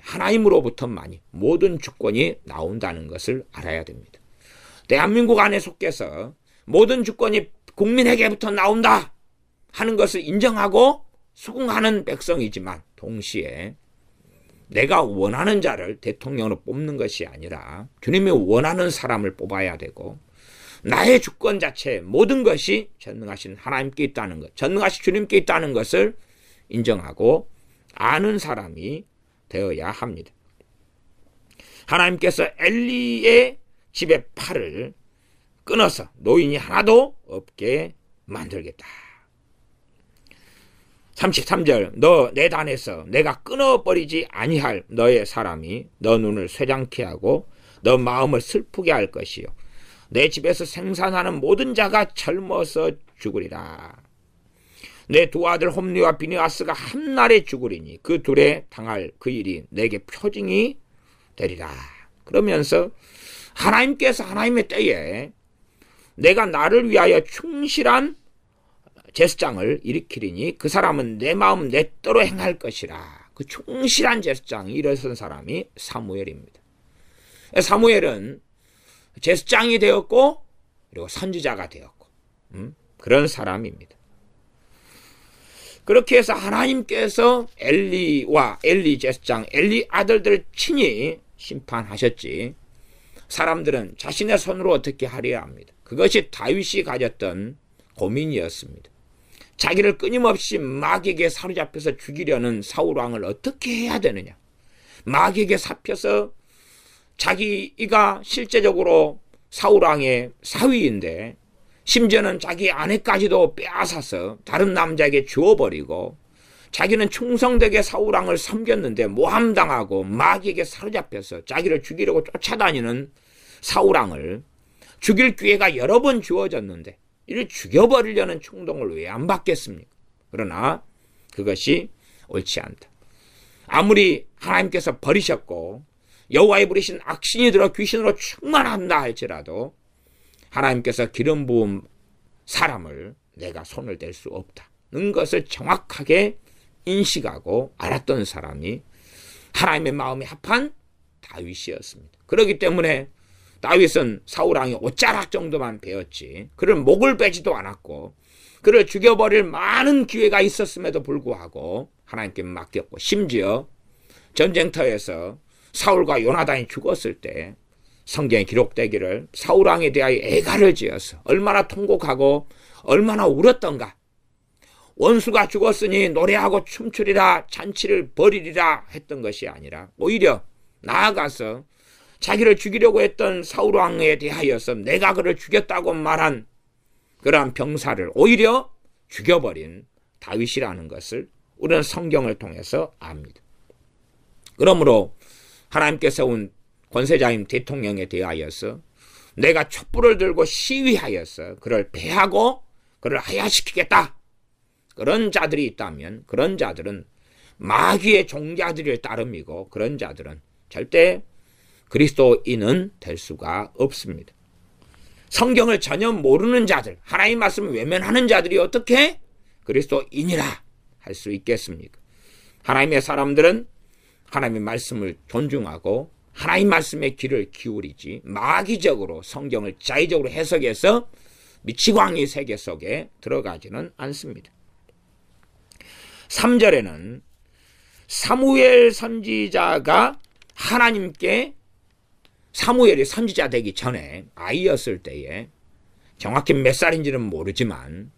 하나님으로부터 모든 주권이 나온다는 것을 알아야 됩니다. 대한민국 안에 속해서 모든 주권이 국민에게부터 나온다 하는 것을 인정하고 수긍하는 백성이지만 동시에 내가 원하는 자를 대통령으로 뽑는 것이 아니라 주님이 원하는 사람을 뽑아야 되고, 나의 주권 자체 모든 것이 전능하신 하나님께 있다는 것, 전능하신 주님께 있다는 것을 인정하고 아는 사람이 되어야 합니다. 하나님께서 엘리의 집의 팔을 끊어서 노인이 하나도 없게 만들겠다. 33절 너 내 단에서 내가 끊어버리지 아니할 너의 사람이 너 눈을 쇠장케 하고 너 마음을 슬프게 할 것이요 내 집에서 생산하는 모든 자가 젊어서 죽으리라. 내 두 아들 홈리와 비느하스가 한날에 죽으리니 그 둘에 당할 그 일이 내게 표징이 되리라. 그러면서 하나님께서 하나님의 때에 내가 나를 위하여 충실한 제사장을 일으키리니 그 사람은 내 마음 내 뜻대로 행할 것이라. 그 충실한 제사장이 일어선 사람이 사무엘입니다. 사무엘은 제사장이 되었고 그리고 선지자가 되었고 그런 사람입니다. 그렇게 해서 하나님께서 엘리와 엘리 제사장, 엘리 아들들을 친히 심판하셨지 사람들은 자신의 손으로 어떻게 하려야 합니다. 그것이 다윗이 가졌던 고민이었습니다. 자기를 끊임없이 마귀에게 사로잡혀서 죽이려는 사울왕을 어떻게 해야 되느냐. 마귀에게 잡혀서 자기가 실제적으로 사울왕의 사위인데 심지어는 자기 아내까지도 빼앗아서 다른 남자에게 주어버리고 자기는 충성되게 사울왕을 섬겼는데 모함당하고 마귀에게 사로잡혀서 자기를 죽이려고 쫓아다니는 사울왕을 죽일 기회가 여러 번 주어졌는데 이를 죽여버리려는 충동을 왜 안 받겠습니까? 그러나 그것이 옳지 않다. 아무리 하나님께서 버리셨고 여호와의 부리신 악신이 들어 귀신으로 충만한다 할지라도 하나님께서 기름 부은 사람을 내가 손을 댈 수 없다는 것을 정확하게 인식하고 알았던 사람이 하나님의 마음에 합한 다윗이었습니다. 그렇기 때문에 다윗은 사울왕이 옷자락 정도만 베었지 그를 목을 베지도 않았고 그를 죽여버릴 많은 기회가 있었음에도 불구하고 하나님께 맡겼고 심지어 전쟁터에서 사울과 요나단이 죽었을 때 성경에 기록되기를 사울왕에 대하여 애가를 지어서 얼마나 통곡하고 얼마나 울었던가. 원수가 죽었으니 노래하고 춤추리라 잔치를 벌이리라 했던 것이 아니라 오히려 나아가서 자기를 죽이려고 했던 사울왕에 대하여서 내가 그를 죽였다고 말한 그러한 병사를 오히려 죽여버린 다윗이라는 것을 우리는 성경을 통해서 압니다. 그러므로 하나님께 세운 권세자인 대통령에 대하여서 내가 촛불을 들고 시위하여서 그를 배하고 그를 하야시키겠다. 그런 자들이 있다면 그런 자들은 마귀의 종자들을 따름이고 그런 자들은 절대 그리스도인은 될 수가 없습니다. 성경을 전혀 모르는 자들, 하나님의 말씀을 외면하는 자들이 어떻게 그리스도인이라 할 수 있겠습니까? 하나님의 사람들은 하나님의 말씀을 존중하고 하나님 말씀의 귀를 기울이지 마귀적으로 성경을 자의적으로 해석해서 미치광이 세계 속에 들어가지는 않습니다. 3절에는 사무엘 선지자가 하나님께 사무엘이 선지자 되기 전에 아이였을 때에 정확히 몇 살인지는 모르지만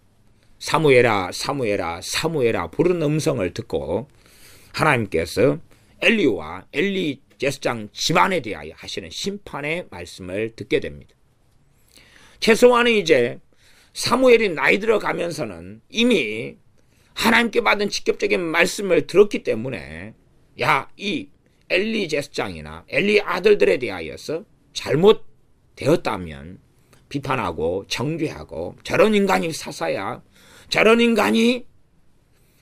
사무엘아 사무엘아 사무엘아 부르는 음성을 듣고 하나님께서 엘리와 엘리 제사장 집안에 대하여 하시는 심판의 말씀을 듣게 됩니다. 최소한은 이제 사무엘이 나이 들어가면서는 이미 하나님께 받은 직접적인 말씀을 들었기 때문에 이 엘리 제사장이나 엘리 아들들에 대하여서 잘못되었다면 비판하고 정죄하고 저런 인간이 사사야 저런 인간이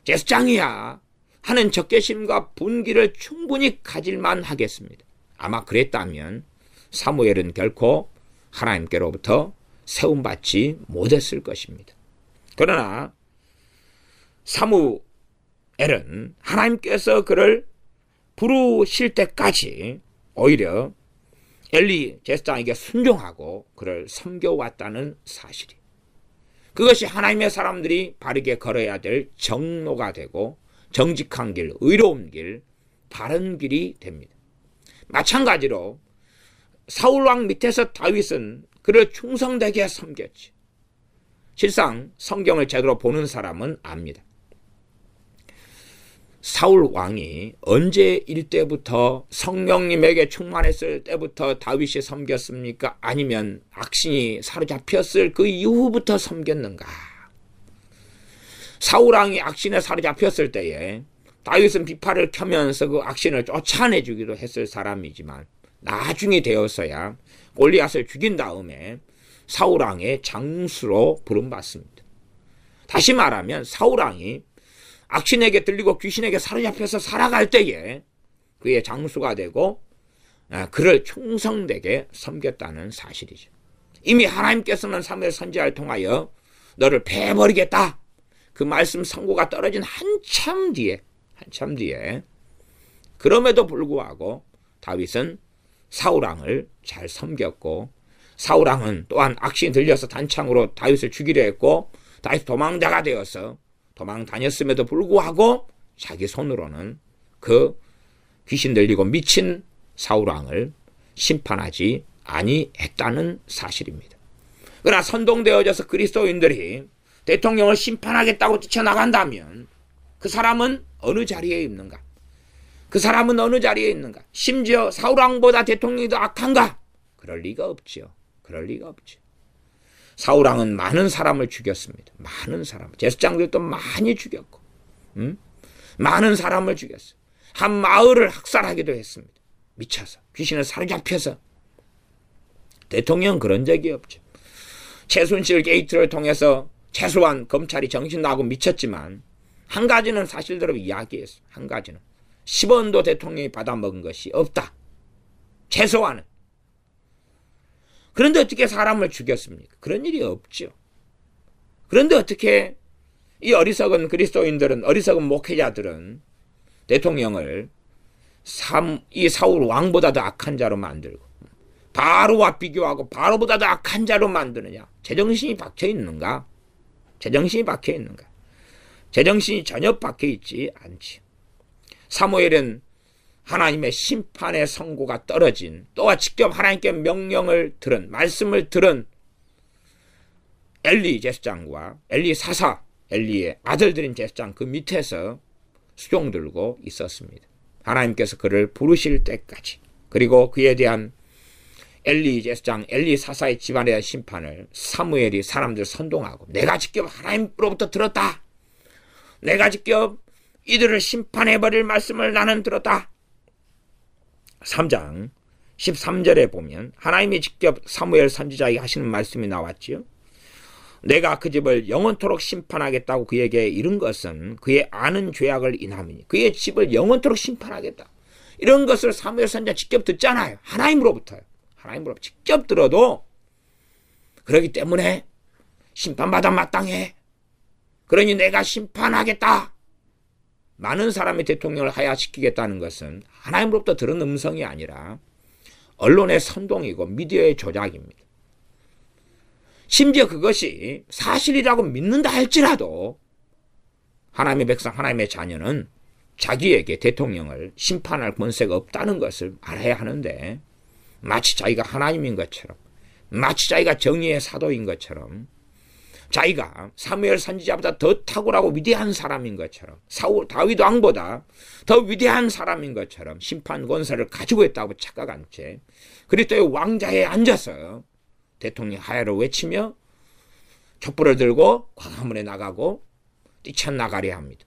제사장이야 하는 적개심과 분기를 충분히 가질만 하겠습니다. 아마 그랬다면 사무엘은 결코 하나님께로부터 세움받지 못했을 것입니다. 그러나 사무엘은 하나님께서 그를 부르실 때까지 오히려 엘리 제사장에게 순종하고 그를 섬겨왔다는 사실이 그것이 하나님의 사람들이 바르게 걸어야 될 정로가 되고 정직한 길, 의로운 길, 바른 길이 됩니다. 마찬가지로 사울왕 밑에서 다윗은 그를 충성되게 섬겼지. 실상 성경을 제대로 보는 사람은 압니다. 사울 왕이 언제일 때부터 성령님에게 충만했을 때부터 다윗이 섬겼습니까? 아니면 악신이 사로잡혔을 그 이후부터 섬겼는가? 사울 왕이 악신에 사로잡혔을 때에 다윗은 비파를 켜면서 그 악신을 쫓아내주기도 했을 사람이지만 나중에 되어서야 골리앗을 죽인 다음에 사울 왕의 장수로 부름받습니다. 다시 말하면 사울 왕이 악신에게 들리고 귀신에게 사로잡혀서 살아갈 때에 그의 장수가 되고 그를 충성되게 섬겼다는 사실이죠. 이미 하나님께서는 사무엘 선지자를 통하여 너를 패버리겠다. 그 말씀 선고가 떨어진 한참 뒤에 그럼에도 불구하고 다윗은 사울 왕을 잘 섬겼고 사울 왕은 또한 악신이 들려서 단창으로 다윗을 죽이려 했고 다윗 도망자가 되어서 도망 다녔음에도 불구하고 자기 손으로는 그 귀신 들리고 미친 사울 왕을 심판하지 아니했다는 사실입니다. 그러나 선동되어져서 그리스도인들이 대통령을 심판하겠다고 뛰쳐나간다면 그 사람은 어느 자리에 있는가? 그 사람은 어느 자리에 있는가? 심지어 사울 왕보다 대통령이 더 악한가? 그럴 리가 없지요. 그럴 리가 없지요. 사울 왕은 많은 사람을 죽였습니다. 많은 사람. 제사장들도 많이 죽였고, 많은 사람을 죽였어요. 한 마을을 학살하기도 했습니다. 미쳐서 귀신을 사로잡혀서. 대통령 그런 적이 없죠. 최순실 게이트를 통해서 최소한 검찰이 정신 나고 미쳤지만 한 가지는 사실대로 이야기했어요. 한 가지는 10원도 대통령이 받아먹은 것이 없다. 최소한은. 그런데 어떻게 사람을 죽였습니까? 그런 일이 없죠. 그런데 어떻게 이 어리석은 그리스도인들은, 어리석은 목회자들은 대통령을 이 사울 왕보다 더 악한 자로 만들고 바로와 비교하고 바로보다 더 악한 자로 만드느냐? 제정신이 박혀 있는가? 제정신이 박혀 있는가? 제정신이 전혀 박혀 있지 않지. 사무엘은 하나님의 심판의 선고가 떨어진, 또한 직접 하나님께 명령을 들은, 말씀을 들은 엘리 제사장과 엘리 사사, 엘리의 아들들인 제사장 그 밑에서 수종 들고 있었습니다. 하나님께서 그를 부르실 때까지. 그리고 그에 대한 엘리 제사장, 엘리 사사의 집안에 대한 심판을 사무엘이 사람들 선동하고 내가 직접 하나님으로부터 들었다. 내가 직접 이들을 심판해버릴 말씀을 나는 들었다. 3장 13절에 보면 하나님이 직접 사무엘 선지자에게 하시는 말씀이 나왔지요. 내가 그 집을 영원토록 심판하겠다고 그에게 이른 것은 그의 아는 죄악을 인함이니 그의 집을 영원토록 심판하겠다. 이런 것을 사무엘 선지자 직접 듣잖아요. 하나님으로부터요. 하나님으로부터 직접 들어도 그렇기 때문에 심판받아 마땅해. 그러니 내가 심판하겠다. 많은 사람의 대통령을 하야시키겠다는 것은 하나님으로부터 들은 음성이 아니라 언론의 선동이고 미디어의 조작입니다. 심지어 그것이 사실이라고 믿는다 할지라도 하나님의 백성, 하나님의 자녀는 자기에게 대통령을 심판할 권세가 없다는 것을 알아야 하는데 마치 자기가 하나님인 것처럼, 마치 자기가 정의의 사도인 것처럼, 자기가 사무엘 선지자보다 더 탁월하고 위대한 사람인 것처럼, 다윗 왕보다 더 위대한 사람인 것처럼 심판 권세를 가지고 있다고 착각한 채 그리스도의 왕자에 앉아서 대통령 하야를 외치며 촛불을 들고 광화문에 나가고 뛰쳐나가려 합니다.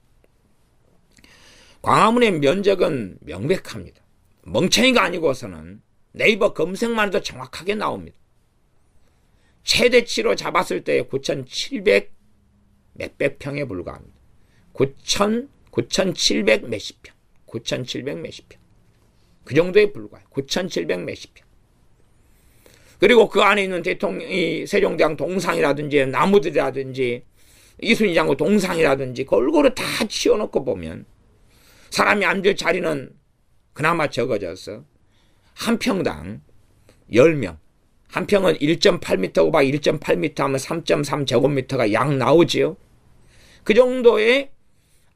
광화문의 면적은 명백합니다. 멍청이가 아니고서는 네이버 검색만 해도 정확하게 나옵니다. 최대치로 잡았을 때 9,700 몇백 평에 불과합니다. 9,700 몇십 평. 9,700 몇십 평. 그 정도에 불과해요. 9,700 몇십 평. 그리고 그 안에 있는 대통령이 세종대왕 동상이라든지 나무들이라든지 이순신 장군 동상이라든지 골고루 다 치워놓고 보면 사람이 앉을 자리는 그나마 적어져서 한 평당 10명. 한 평은 1.8m 오바 1.8m 하면 3.3 제곱미터가 약 나오지요. 그 정도의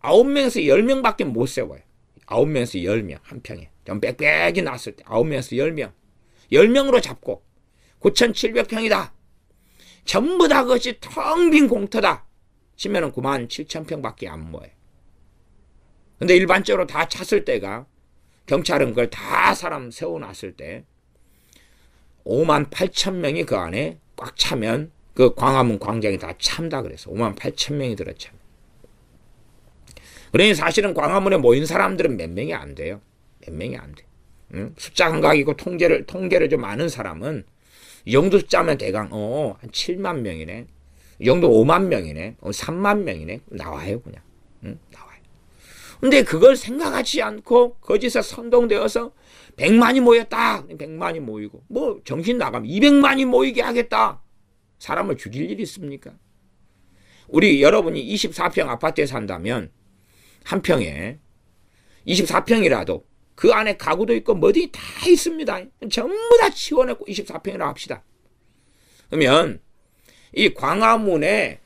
9명에서 10명밖에 못 세워요. 9명에서 10명 한 평에. 좀 빽빽이 났을 때 9명에서 10명. 10명으로 잡고 9,700평이다. 전부 다 그것이 텅 빈 공터다. 치면은 97,000평밖에 안 모여요. 근데 일반적으로 다 찼을 때가 경찰은 그걸 다 사람 세워놨을 때 5만 8천 명이 그 안에 꽉 차면 그 광화문 광장이 다 참다 그래서 5만 8천 명이 들어참. 그러니 사실은 광화문에 모인 사람들은 몇 명이 안 돼요. 몇 명이 안 돼. 응? 숫자 감각이고 통계를 좀 아는 사람은 이 정도 숫자면 대강 한 7만 명이네. 이 정도 5만 명이네. 3만 명이네. 나와요 그냥. 응? 나와요. 근데 그걸 생각하지 않고 거기서 선동되어서 100만이 모였다. 100만이 모이고 뭐 정신 나가면 200만이 모이게 하겠다. 사람을 죽일 일이 있습니까? 우리 여러분이 24평 아파트에 산다면 한 평에 24평이라도 그 안에 가구도 있고 뭐든지 다 있습니다. 전부 다 치워내고 24평이라고 합시다. 그러면 이 광화문에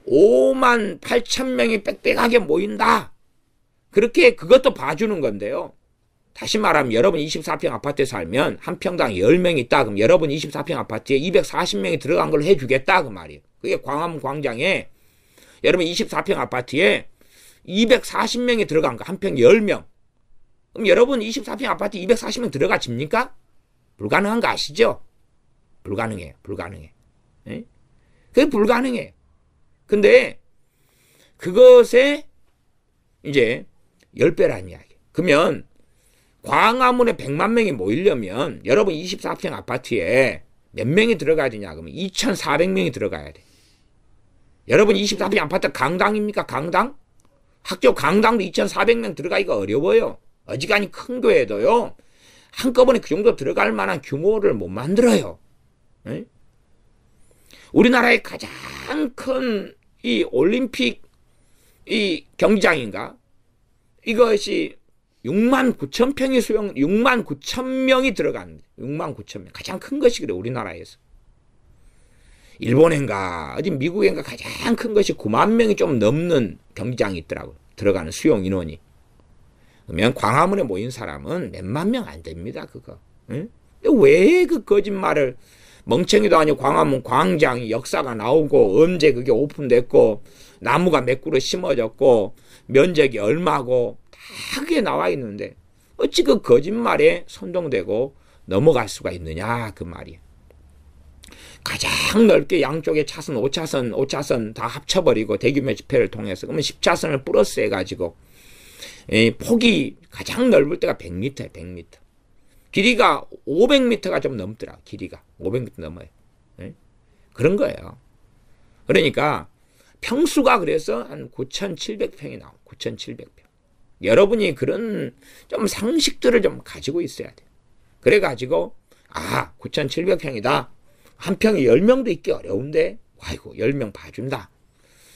5만 8천 명이 빽빽하게 모인다. 그렇게 그것도 봐주는 건데요. 다시 말하면 여러분 24평 아파트에 살면 한 평당 10명 있다. 그럼 여러분 24평 아파트에 240명이 들어간 걸 해주겠다. 그 말이에요. 그게 광화문 광장에 여러분 24평 아파트에 240명이 들어간 거 한 평 10명. 그럼 여러분 24평 아파트 240명 들어가집니까? 불가능한 거 아시죠? 불가능해요. 불가능해. 예? 그게 불가능해요. 근데 그것에 이제 10배라는 이야기. 그러면 광화문에 100만 명이 모이려면 여러분 24평 아파트에 몇 명이 들어가야 되냐? 그러면 2,400명이 들어가야 돼. 여러분 24평 아파트 강당입니까? 강당? 학교 강당도 2,400명 들어가기가 어려워요. 어지간히 큰 교회도요. 한꺼번에 그 정도 들어갈 만한 규모를 못 만들어요. 네? 우리나라의 가장 큰 이 올림픽 이 경기장인가? 이것이 6만 9천 평이 6만 9천 명이 들어간 6만 9천 명. 가장 큰 것이 그래 우리나라에서. 일본인가 어디 미국인가 가장 큰 것이 9만 명이 좀 넘는 경기장이 있더라고요. 들어가는 수용 인원이. 그러면 광화문에 모인 사람은 몇만 명 안 됩니다. 그거. 응? 왜 그 거짓말을 멍청이도 아니고 광화문 광장이 역사가 나오고 언제 그게 오픈됐고 나무가 몇 그루 심어졌고 면적이 얼마고 다 그게 나와 있는데 어찌 그 거짓말에 선동되고 넘어갈 수가 있느냐 그 말이에요. 가장 넓게 양쪽에 차선 5차선 다 합쳐버리고 대규모 집회를 통해서 그러면 10차선을 플러스 해가지고 폭이 가장 넓을 때가 100m예요. 100m. 길이가 500m가 좀 넘더라. 길이가 500m 넘어요. 그런 거예요. 그러니까 평수가 그래서 한 9,700평이 나와요. 9,700평. 여러분이 그런 좀 상식들을 좀 가지고 있어야 돼요. 그래가지고 9,700평이다. 한 평에 10명도 있기 어려운데 아이고 10명 봐준다.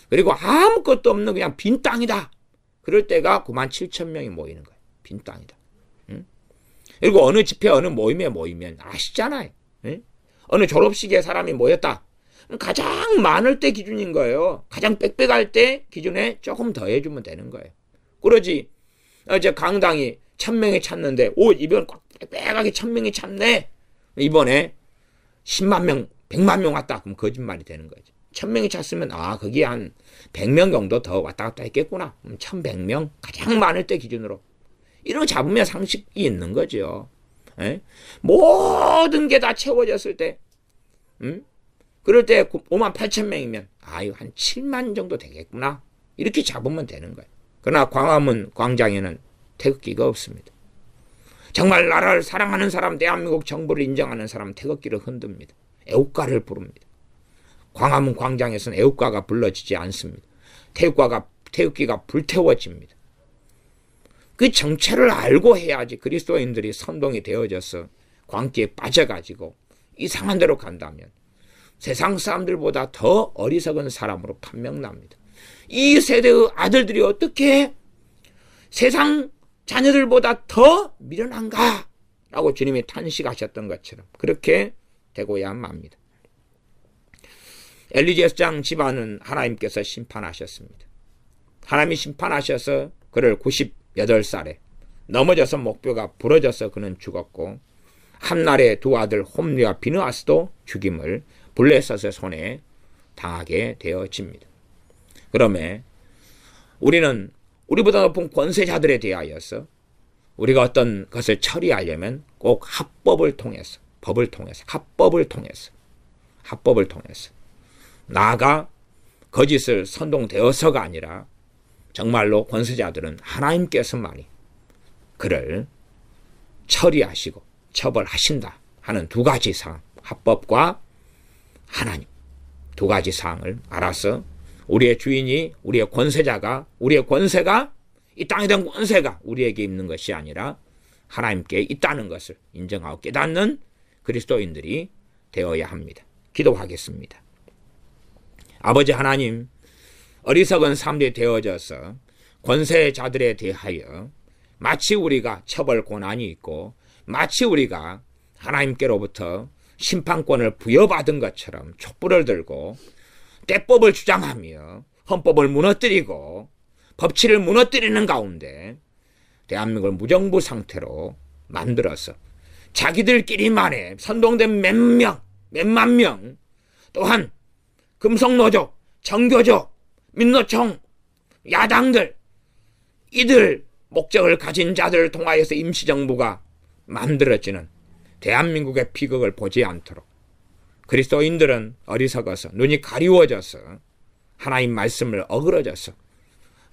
그리고 아무것도 없는 그냥 빈 땅이다. 그럴 때가 97,000명이 모이는 거예요. 빈 땅이다. 응? 그리고 어느 집회 어느 모임에 모이면 아시잖아요. 응? 어느 졸업식에 사람이 모였다. 가장 많을 때 기준인 거예요. 가장 빽빽할 때 기준에 조금 더 해주면 되는 거예요. 그러지 어제 강당이 1,000명이 찼는데 이번 빽빽하게 1,000명이 찼네. 이번에 10만 명, 100만 명 왔다. 그럼 거짓말이 되는 거죠. 1,000명이 찼으면 거기에 한 100명 정도 더 왔다 갔다 했겠구나. 1,100명 가장 많을 때 기준으로 이런 거 잡으면 상식이 있는 거죠. 에? 모든 게 다 채워졌을 때 그럴 때 5만 8천 명이면 한 7만 정도 되겠구나. 이렇게 잡으면 되는 거예요. 그러나 광화문 광장에는 태극기가 없습니다. 정말 나라를 사랑하는 사람, 대한민국 정부를 인정하는 사람 태극기를 흔듭니다. 애국가를 부릅니다. 광화문 광장에서는 애국가가 불러지지 않습니다. 태극기가 불태워집니다. 그 정체를 알고 해야지 그리스도인들이 선동이 되어져서 광기에 빠져가지고 이상한 데로 간다면 세상 사람들보다 더 어리석은 사람으로 판명납니다. 이 세대의 아들들이 어떻게 세상 자녀들보다 더 미련한가? 라고 주님이 탄식하셨던 것처럼 그렇게 되고야 맙니다. 엘리 제사장 집안은 하나님께서 심판하셨습니다. 하나님이 심판하셔서 그를 98살에 넘어져서 목뼈가 부러져서 그는 죽었고 한날의 두 아들 홈리와 비느하스도 죽임을 블레셋의 손에 당하게 되어집니다. 그러면 우리는 우리보다 높은 권세자들에 대하여서 우리가 어떤 것을 처리하려면 꼭 합법을 통해서, 법을 통해서, 합법을 통해서 나아가 거짓을 선동되어서가 아니라 정말로 권세자들은 하나님께서만이 그를 처리하시고 처벌하신다 하는 두 가지 사항, 합법과 하나님 두 가지 사항을 알아서 우리의 주인이, 우리의 권세자가, 우리의 권세가, 이 땅에 대한 권세가 우리에게 있는 것이 아니라 하나님께 있다는 것을 인정하고 깨닫는 그리스도인들이 되어야 합니다. 기도하겠습니다. 아버지 하나님, 어리석은 삶이 되어져서 권세자들에 대하여 마치 우리가 처벌 권한이 있고 마치 우리가 하나님께로부터 심판권을 부여받은 것처럼 촛불을 들고 때법을 주장하며 헌법을 무너뜨리고 법치를 무너뜨리는 가운데 대한민국을 무정부 상태로 만들어서 자기들끼리만의 선동된 몇만 명, 또한 금속노조, 정교조, 민노총, 야당들, 이들 목적을 가진 자들을 통하여서 임시정부가 만들어지는 대한민국의 비극을 보지 않도록 그리스도인들은 어리석어서 눈이 가리워져서 하나님 말씀을 어그러져서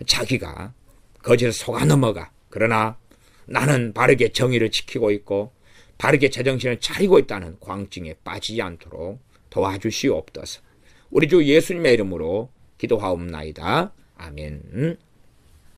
자기가 거짓에 속아 넘어가, 그러나 나는 바르게 정의를 지키고 있고 바르게 제정신을 차리고 있다는 광증에 빠지지 않도록 도와주시옵소서. 우리 주 예수님의 이름으로 기도하옵나이다. 아멘.